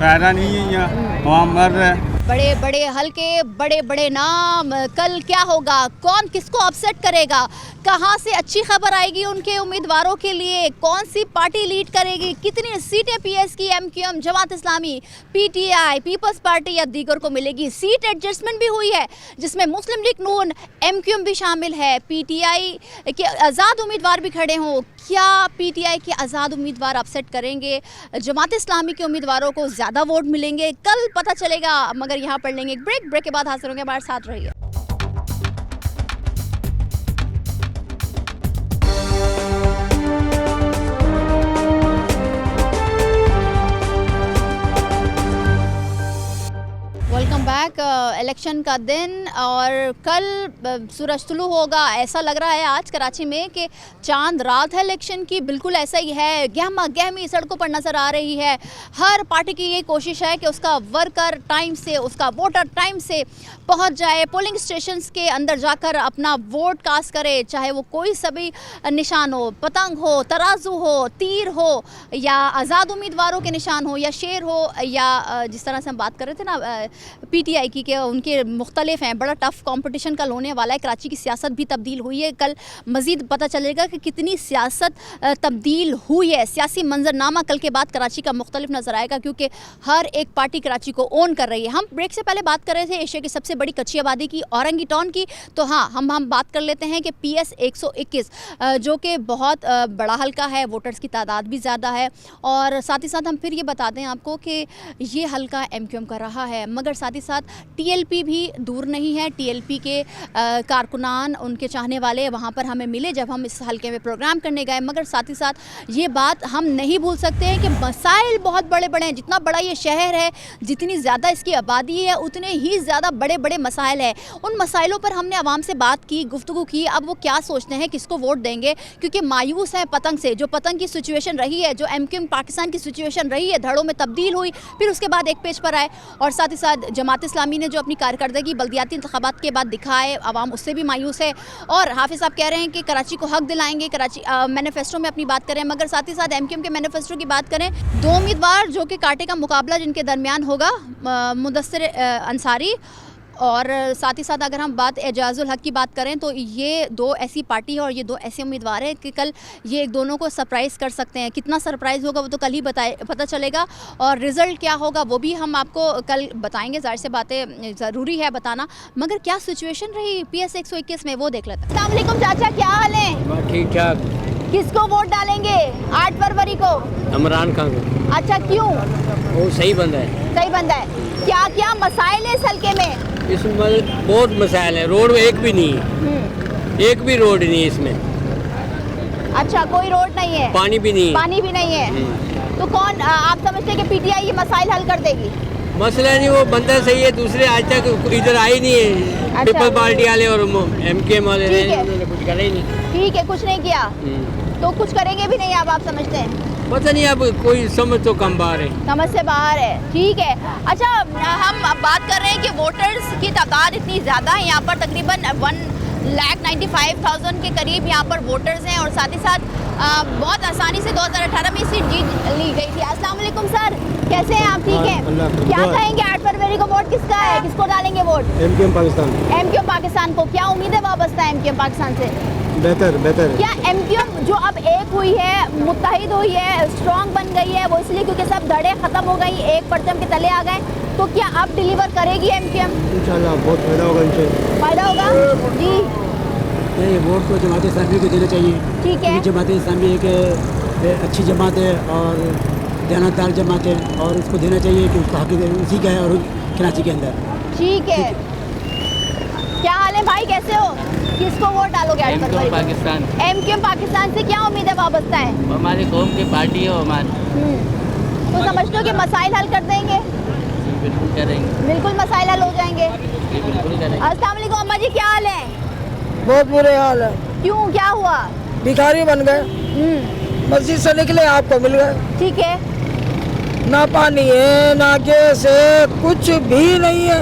फायदा नहीं है यहाँ, वहाँ मर रहा है। बड़े बड़े हल्के, बड़े बड़े नाम, कल क्या होगा, कौन किसको अपसेट करेगा, कहां से अच्छी खबर आएगी उनके उम्मीदवारों के लिए, कौन सी पार्टी लीड करेगी, कितनी सीटें पीएस की MQM, Jamaat Islami, PTI, peoples party या दीगर को मिलेगी। सीट एडजस्टमेंट भी हुई है जिसमें मुस्लिम लीग नून, एमक्यूएम भी शामिल है, पीटीआई के आज़ाद उम्मीदवार भी खड़े हों। क्या पीटीआई के आज़ाद उम्मीदवार अपसेट करेंगे, जमात इस्लामी के उम्मीदवारों को ज़्यादा वोट मिलेंगे, कल पता चलेगा। मगर यहाँ पर लेंगे एक ब्रेक के बाद हाजिर होंगे, हमारे साथ रहिए। Welcome back. इलेक्शन का दिन और कल सूरज तुलू होगा, ऐसा लग रहा है आज कराची में कि चांद रात है इलेक्शन की, बिल्कुल ऐसा ही है। गहमा गहमी सड़कों पर नज़र आ रही है। हर पार्टी की ये कोशिश है कि उसका वर्कर टाइम से, उसका वोटर टाइम से पहुंच जाए, पोलिंग स्टेशंस के अंदर जाकर अपना वोट कास्ट करे, चाहे वो कोई सभी निशान हो, पतंग हो, तराजू हो, तीर हो, या आज़ाद उम्मीदवारों के निशान हो, या शेर हो, या जिस तरह से हम बात कर रहे थे ना पीटीआई की, कि उनके मुख्तलिफ हैं। बड़ा टफ कंपटीशन कल होने वाला है। कराची की सियासत भी तब्दील हुई है। कल मज़ीद पता चलेगा कि कितनी सियासत तब्दील हुई है। सियासी मंजरनामा कल के बाद कराची का मुख्तलिफ नज़र आएगा, क्योंकि हर एक पार्टी कराची को ओन कर रही है। हम ब्रेक से पहले बात कर रहे थे एशिया की सबसे बड़ी कच्ची आबादी की, औरंगी टाउन की। तो हाँ, हम बात कर लेते हैं कि PS 121 जो कि बहुत बड़ा हल्का है, वोटर्स की तादाद भी ज़्यादा है, और साथ ही साथ हम फिर ये बता दें आपको कि ये हल्का MQM का रहा है। मगर साथ ही साथ TLP भी दूर नहीं है। TLP के कारकुनान, उनके चाहने वाले वहाँ पर हमें मिले जब हम इस हल्के में प्रोग्राम करने गए। मगर साथ ही साथ ये बात हम नहीं भूल सकते हैं कि मसाइल बहुत बड़े बड़े हैं। जितना बड़ा ये शहर है, जितनी ज़्यादा इसकी आबादी है, उतने ही ज़्यादा बड़े बड़े मसाइल हैं। उन मसाइलों पर हमने आवाम से बात की, गुफ्तगू की। अब वो क्या सोचते हैं, किसको वोट देंगे, क्योंकि मायूस हैं पतंग से। जो पतंग की सिचुएशन रही है, जो MQM पाकिस्तान की सिचुएशन रही है, धड़ों में तब्दील हुई, फिर उसके बाद एक पेज पर आए। और साथ ही साथ जमात इस्लामी ने जो अपनी कारकर्दगी बल्दियाती इंतखाबात के बाद दिखाए, आवाम उससे भी मायूस है। और हाफिज़ साहब कह रहे हैं कि कराची को हक दिलाएंगे, कराची मैनिफेस्टो में अपनी बात करें। मगर साथ ही साथ MQM के मैनिफेस्टो की बात करें, दो उम्मीदवार जो कि कांटे का मुकाबला जिनके दरमियान होगा, मुदस्सिर अंसारी, और साथ ही साथ अगर हम बात एजाजुल हक की बात करें तो ये दो ऐसी पार्टी है और ये दो ऐसे उम्मीदवार हैं कि कल ये एक दोनों को सरप्राइज़ कर सकते हैं। कितना सरप्राइज़ होगा वो तो कल ही पता चलेगा, और रिज़ल्ट क्या होगा वो भी हम आपको कल बताएंगे। ज़ाहिर से बातें ज़रूरी है बताना। मगर क्या सिचुएशन रही PS 121 में, वो देख लेते हैं। अस्सलाम वालेकुम चाचा, क्या हाल है? ठीक ठाक। किसको वोट डालेंगे 8 फरवरी को? इमरान खान को। अच्छा, क्यों? वो सही बंदा है। सही बंदा है। क्या क्या मसाइल है इस हल्के में? इसमें बहुत मसाइल है। रोड एक भी नहीं है, एक भी रोड नहीं है इसमें। अच्छा, कोई रोड नहीं है, पानी भी नहीं है। पानी भी नहीं है। तो कौन आप समझते हैं कि PTI ये मसाइल हल कर देगी? मसला नहीं, वो बंदा सही है। दूसरे आज तक इधर आई नहीं है। अच्छा, पीपल पार्टी वाले और MQM वाले उन्होंने कुछ करा ही नहीं। ठीक है, कुछ नहीं किया तो कुछ करेंगे भी नहीं आप समझते हैं? पता नहीं, अब कोई समझ तो कम बाहर है, समझ से बाहर है। ठीक है। अच्छा, हम बात कर रहे हैं कि वोटर्स की तादाद इतनी ज़्यादा है यहाँ पर, तकरीबन 1,95,000 के करीब यहाँ पर वोटर्स हैं, और साथ ही साथ बहुत आसानी से 2018 में सीट जीत ली गई थी। अस्सलाम वालेकुम सर, कैसे हैं आप? ठीक है। क्या कहेंगे 8 फरवरी को वोट किसका है, किसको डालेंगे vote? MQM Pakistan. MQM Pakistan को। क्या उम्मीद है वाबस्ता है MQM पाकिस्तान से? बेहतर। क्या MQM जो अब एक हुई है, मुत्तहिद हुई है, स्ट्रॉन्ग बन गई है, वो इसलिए क्योंकि सब धड़े ख़त्म हो गई, एक परचम के तले आ गए, तो क्या अब डिलीवर करेगी MQM? इंशाल्लाह बहुत फायदा होगा इनसे। फायदा होगा जी। नहीं, वोट तो जमात इस्लामी को देना चाहिए। ठीक है। जमात इस्लामी एक अच्छी जमात है और ध्यानदार जमात है, और उसको देना चाहिए कि उसका हक उसी का है, और कराची के अंदर। ठीक है, क्या हाल है भाई, कैसे हो? किसको वोट डालोगे 8 फरवरी को? पाकिस्तान। एमक्यूएम पाकिस्तान से क्या उम्मीद है, वाबस्ता है? हमारी कौम की पार्टी है हमारी। तो समझते हो कि मसाइल हल कर देंगे? बिल्कुल करेंगे। बिल्कुल मसाइल हल हो जाएंगे। बिल्कुल करेंगे। अस्सलाम वालेकुम अम्मा जी, क्या हाल है? बहुत बुरे हाल है। क्यों, क्या हुआ? भिखारी बन गए, मस्जिद से निकले आपको मिल गए। ठीक है, ना पानी है ना गैस है, कुछ भी नहीं है,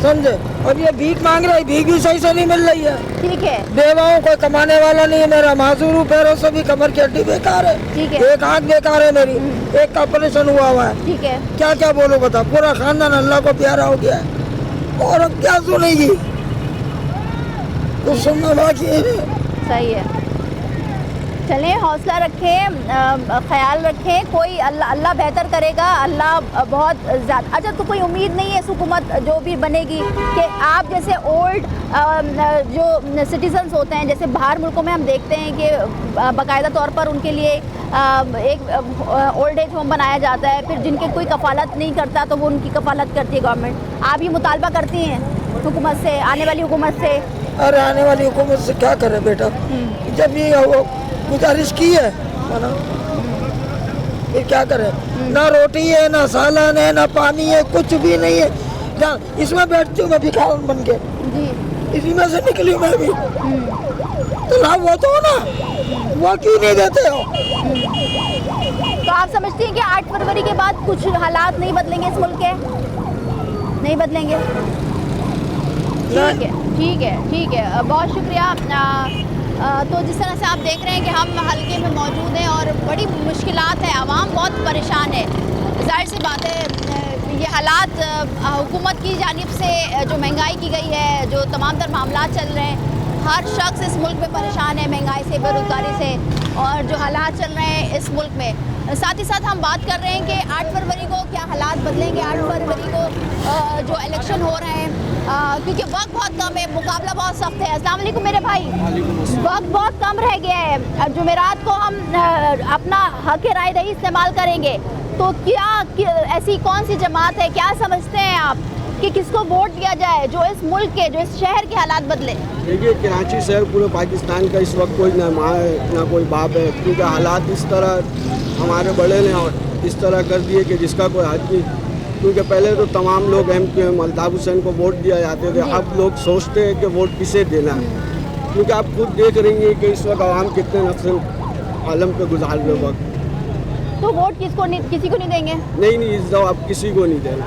समझे। और ये भीख मांग रहे, भीख भी सही से नहीं मिल रही है। ठीक है, बेवाओं कोई कमाने वाला नहीं है, मेरा माजूर हूँ, पैरों से भी कमर की हड्डी बेकार है। ठीक है, एक आँख बेकार है मेरी, एक का ऑपरेशन हुआ है। ठीक है, क्या क्या बोलो बता, पूरा खानदान अल्लाह को प्यारा हो गया है, और अब क्या सुनेगी, कुछ सुनना बाकी है। सही है, चलें, हौसला रखें, ख्याल रखें, कोई अल्लाह बेहतर करेगा, अल्लाह बहुत ज़्यादा। अच्छा, तो कोई उम्मीद नहीं है इस हुकूमत जो भी बनेगी कि आप जैसे ओल्ड जो सिटीजन्स होते हैं, जैसे बाहर मुल्कों में हम देखते हैं कि बाकायदा तौर पर उनके लिए एक ओल्ड एज होम बनाया जाता है, फिर जिनके कोई कफालत नहीं करता तो वो उनकी कफालत करती है गवर्नमेंट। आप ये मुतालबा करती हैं हुकूमत से, आने वाली हुकूमत से? अरे आने वाली हुकूमत से क्या करे बेटा, जब ये वो गुजारिश की है माना, ये क्या करे, ना रोटी है ना सालन है ना पानी है, कुछ भी नहीं है। ना इसमें बैठती हूँ मैं भिखारी बन के, इसी में से निकली मैं भी, तो ना वो तो ना, वो क्यों नहीं देते हो? तो आप समझती हैं कि 8 फरवरी के बाद कुछ हालात नहीं बदलेंगे इस मुल्क के? नहीं बदलेंगे? ठीक है, ठीक है, ठीक है, बहुत शुक्रिया। तो जिस तरह से आप देख रहे हैं कि हम हल्के में मौजूद हैं और बड़ी मुश्किलात है, आवाम बहुत परेशान है। जाहिर सी बात है, ये हालात हुकूमत की जानिब से जो महंगाई की गई है, जो तमाम तर मामला चल रहे हैं, हर शख्स इस मुल्क में परेशान है महंगाई से, बेरोज़गारी से, और जो हालात चल रहे हैं इस मुल्क में। साथ ही साथ हम बात कर रहे हैं कि 8 फरवरी को क्या हालात बदलेंगे, 8 फरवरी को जो इलेक्शन हो रहे हैं, क्योंकि वक्त बहुत कम है, मुकाबला बहुत सख्त है। अस्सलाम वालेकुम मेरे भाई, वक्त बहुत कम रह गया है, जुमेरात को हम अपना हक राय दही इस्तेमाल करेंगे, तो क्या ऐसी कौन सी जमात है, क्या समझते हैं आप कि किसको वोट दिया जाए जो इस मुल्क के, जो इस शहर के हालात बदले? देखिए, कराची शहर पूरे पाकिस्तान का इस वक्त कोई ना माँ है ना कोई बाप है, क्योंकि हालात इस तरह हमारे बड़े ने और इस तरह कर दिए कि जिसका कोई हद नहीं। क्योंकि पहले तो तमाम लोग MQM अल्ताफ़ हुसैन को वोट दिया जाते थे, अब लोग सोचते हैं कि वोट किसे देना है, क्योंकि आप खुद देख रही हैं कि इस वक्त आवाम कितने नक्सल आलम पे गुजार रहे वक्त। तो वोट किसको नहीं, किसी को नहीं देंगे? नहीं, इस दफ़ा आप किसी को नहीं देना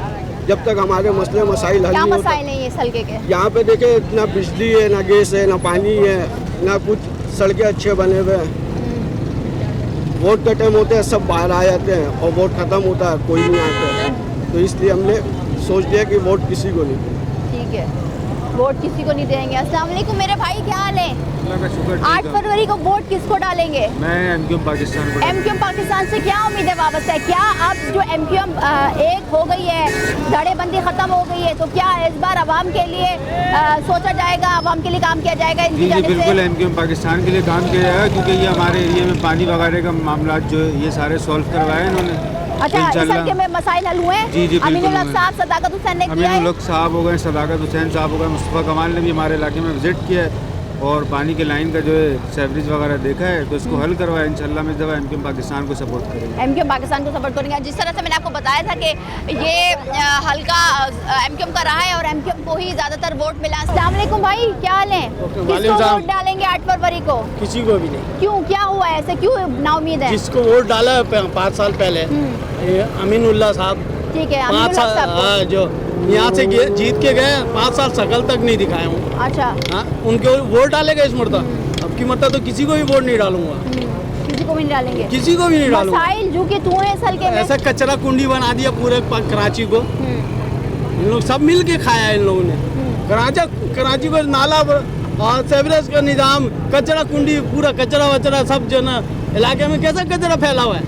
जब तक हमारे मसले मसाइल हल क्या नहीं मसाइल है ये इस हल्के के? यहाँ पे देखे, ना बिजली है ना गैस है ना पानी है ना कुछ सड़कें अच्छे बने हुए हैं। वोट का टाइम होता है सब बाहर आ जाते हैं और वोट ख़त्म होता है कोई नहीं आता है, तो इसलिए हमने सोच लिया कि वोट किसी को नहीं दें। ठीक है, वोट किसी को नहीं देंगे। अस्सलाम वालेकुम मेरे भाई, क्या हाल है? 8 फरवरी को वोट किसको डालेंगे? मैं MQM पाकिस्तान को। MQM पाकिस्तान से क्या उम्मीद है वाबस्ता है? क्या अब जो MQM एक हो गई है, धड़ेबंदी ख़त्म हो गई है, तो क्या इस बार आवाम के लिए सोचा जाएगा, आवाम के लिए काम किया जाएगा? जी बिल्कुल, MQM पाकिस्तान के लिए काम किया जाएगा, क्योंकि ये हमारे एरिया में पानी वगैरह का मामला जो ये सारे सॉल्व करवाए इन्होंने। अच्छा, इस हल्के में मसाइल हल हुए? जी अमीनुल हक साहब, सदाकत हुसैन ने किया है? अमीनुल हक साहब हो गए, सदाकत हुसैन साहब हो गए, मुस्तफ़ा कमाल ने भी हमारे इलाके में विजिट किया है और पानी के लाइन का जो है सेवरेज वगैरह देखा है, तो इसको हल करवाया। इंशाल्लाह में इस दफ़ा MQM पाकिस्तान को सपोर्ट करेंगे। MQM पाकिस्तान को सपोर्ट करेंगे। जिस तरह से मैंने आपको बताया था कि ये हल्का MQM का रहा है और MQM को ही ज़्यादातर वोट मिला। अस्सलाम वालेकुम भाई, क्या हाल है? किसको वोट डालेंगे 8 फरवरी को? किसी को भी नहीं। क्यों, क्या हुआ है ऐसे, क्यों नाउमीद है? जिसको वोट डाला 5 साल पहले, अमीनुल्लाह साहब, ठीक है, 5 साल जो यहाँ से जीत के गए, 5 साल शकल तक नहीं दिखाए हूँ। अच्छा, हाँ, उनके वोट डालेगा इस मरता, अब की मरता तो किसी को भी वोट नहीं डालूंगा, किसी को भी नहीं डालेंगे, किसी को भी नहीं डालूंगा। मसाइल जो कि तू है इस हल्के में, ऐसा कचरा कुंडी बना दिया पूरे कराची को, इन लोग सब मिल के खाया इन लोगों ने। कराची को नाला और सेवरेज का निज़ाम, कचरा कुंडी, पूरा कचरा वचरा सब जो ना इलाके में कैसा कचरा फैला हुआ है,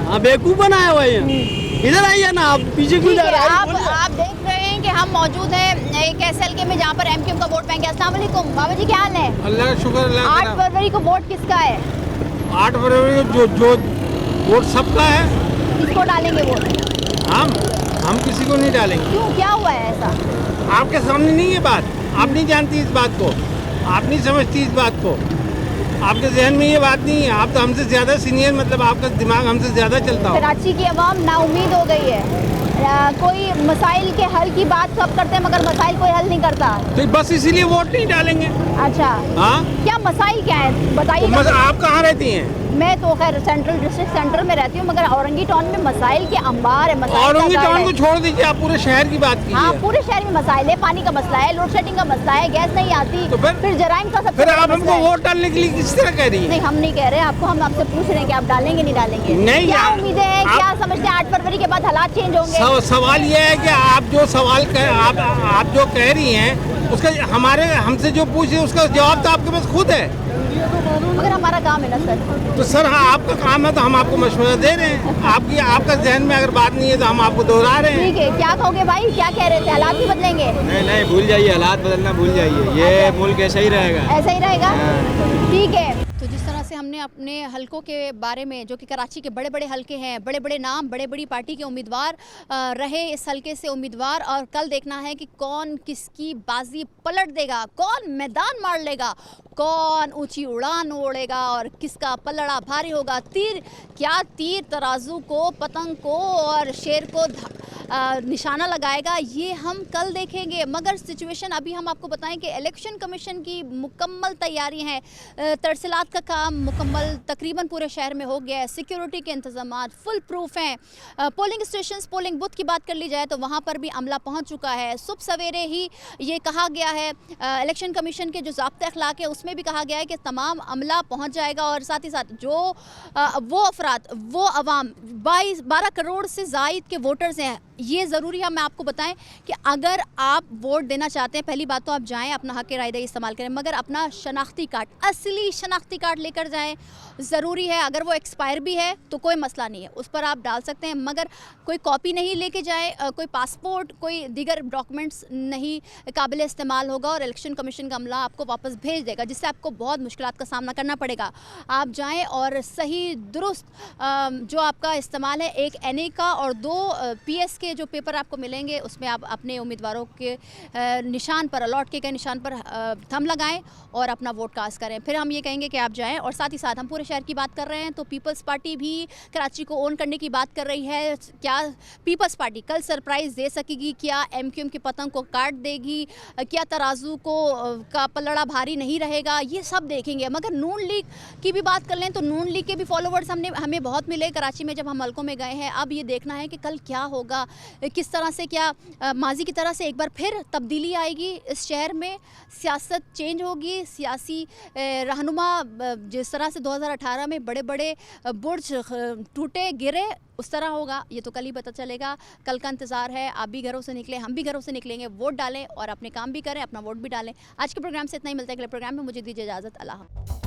हाँ बेवकूफ़ बनाया हुआ है। इधर आइए ना, आप पीछे क्यों जा रहे हैं? आप देख रहे हैं कि हम मौजूद हैं एक ऐसे हल्के में जहाँ पर MQM का वोट पाएंगे। अस्सलाम वालेकुम बाबा जी, क्या हाल है? अल्लाह का शुक्र। 8 फरवरी को वोट किसका है? 8 फरवरी को जो वोट सबका है। किसको डालेंगे वोट? हम हम किसी को नहीं डालेंगे। क्यों, क्या हुआ है ऐसा? आपके सामने नहीं है बात, आप नहीं जानती इस बात को, आप नहीं समझती इस बात को, आपके जहन में ये बात नहीं है। आप तो हमसे ज़्यादा सीनियर, मतलब आपका दिमाग हमसे ज़्यादा चलता हो। कराची की आवाम नाउमीद हो गई है। कोई मसाइल के हल की बात सब करते हैं मगर मसाइल कोई हल नहीं करता। तो बस इसीलिए वोट नहीं डालेंगे। अच्छा, हाँ, क्या मसाइल क्या है बताइए। तो आप कहाँ रहती हैं? मैं तो खैर सेंट्रल डिस्ट्रिक्ट सेंटर में रहती हूँ, मगर औरंगी टाउन में मसाइल के अंबार है। औरंगी टाउन को छोड़ दीजिए, आप पूरे शहर की बात कीजिए। हाँ, पूरे शहर में मसाइल है, पानी का मसला है, लोड शेडिंग का मसला है, गैस नहीं आती, तो फिर जराइम का सबसे फिर आप हमको वोट डालने के लिए किस तरह कह रही है? नहीं, हम नहीं कह रहे आपको, हम आपसे पूछ रहे हैं कि आप डालेंगे नहीं डालेंगे? नहीं, क्या उम्मीदें हैं, क्या समझते हैं 8 फरवरी के बाद हालात चेंज होंगे? सवाल ये है कि आप जो सवाल आप जो कह रही हैं उसका हमसे जो पूछ रही है उसका जवाब तो आपके पास खुद है। मगर हमारा काम है ना सर। तो सर हाँ, आपका काम है तो हम आपको मशवरा दे रहे हैं। आपका जहन में अगर बात नहीं है तो हम आपको दोहरा रहे हैं। ठीक है, क्या कहोगे भाई, क्या कह रहे थे, हालात भी बदलेंगे? नहीं, भूल जाइए, हालात बदलना भूल जाइए, ये मुल्क ऐसा ही रहेगा। ऐसा ही रहेगा, ठीक है। तो जिस तरह से हमने अपने हलकों के बारे में, जो कि कराची के बड़े बड़े हलके हैं, बड़े बड़े नाम, बड़े बड़ी पार्टी के उम्मीदवार रहे इस हलके से उम्मीदवार, और कल देखना है कि कौन किसकी बाजी पलट देगा, कौन मैदान मार लेगा, कौन ऊंची उड़ान ओढ़ेगा और किसका पलड़ा भारी होगा। तीर तराजू को, पतंग को और शेर को निशाना लगाएगा, ये हम कल देखेंगे। मगर सिचुएशन अभी हम आपको बताएं कि इलेक्शन कमीशन की मुकम्मल तैयारी है, तरसीलात का काम मुकम्मल तकरीबन पूरे शहर में हो गया है, सिक्योरिटी के इंतजामात फुल प्रूफ हैं। पोलिंग स्टेशंस, पोलिंग बूथ की बात कर ली जाए तो वहाँ पर भी अमला पहुँच चुका है। सुबह सवेरे ही ये कहा गया है, इलेक्शन कमीशन के जो ज़ाब्ते अखलाक है उसमें भी कहा गया है कि तमाम अमला पहुँच जाएगा, और साथ ही साथ जो वो अफराद, वो अवाम 12 करोड़ से ज़ायद के वोटर्स हैं, ये ज़रूरी है मैं आपको बताएं कि अगर आप वोट देना चाहते हैं, पहली बात तो आप जाएं, अपना हक़ राय इस्तेमाल करें, मगर अपना शनाख्ती कार्ड, असली शनाख्ती कार्ड लेकर जाएं, ज़रूरी है। अगर वो एक्सपायर भी है तो कोई मसला नहीं है, उस पर आप डाल सकते हैं, मगर कोई कॉपी नहीं लेके जाएं, कोई पासपोर्ट, कोई दीगर डॉक्यूमेंट्स नहीं काबिल इस्तेमाल होगा और इलेक्शन कमीशन का अमला आपको वापस भेज देगा, जिससे आपको बहुत मुश्किलात का सामना करना पड़ेगा। आप जाएँ और सही दुरुस्त जो आपका इस्तेमाल है, 1 NA का और 2 PS के जो पेपर आपको मिलेंगे, उसमें आप अपने उम्मीदवारों के निशान पर, अलॉट के निशान पर थंब लगाएं और अपना वोट कास्ट करें। फिर हम ये कहेंगे कि आप जाएं। और साथ ही साथ हम पूरे शहर की बात कर रहे हैं तो पीपल्स पार्टी भी कराची को ओन करने की बात कर रही है। क्या पीपल्स पार्टी कल सरप्राइज़ दे सकेगी? क्या MQM की पतंग को काट देगी? क्या तराजू को का पलड़ा भारी नहीं रहेगा? ये सब देखेंगे। मगर नून लीग की भी बात कर लें तो नून लीग के भी फॉलोवर्स हमें बहुत मिले कराची में जब हम हलकों में गए हैं। अब ये देखना है कि कल क्या होगा, किस तरह से, क्या माजी की तरह से एक बार फिर तब्दीली आएगी इस शहर में, सियासत चेंज होगी, सियासी रहनुमा जिस तरह से 2018 में बड़े बड़े बुर्ज टूटे गिरे उस तरह होगा। ये तो कल ही पता चलेगा, कल का इंतज़ार है। आप भी घरों से निकलें, हम भी घरों से निकलेंगे, वोट डालें और अपने काम भी करें, अपना वोट भी डालें। आज के प्रोग्राम से इतना ही, मिलता है अगले प्रोग्राम में। मुझे दीजिए इजाज़त, अल्लाह।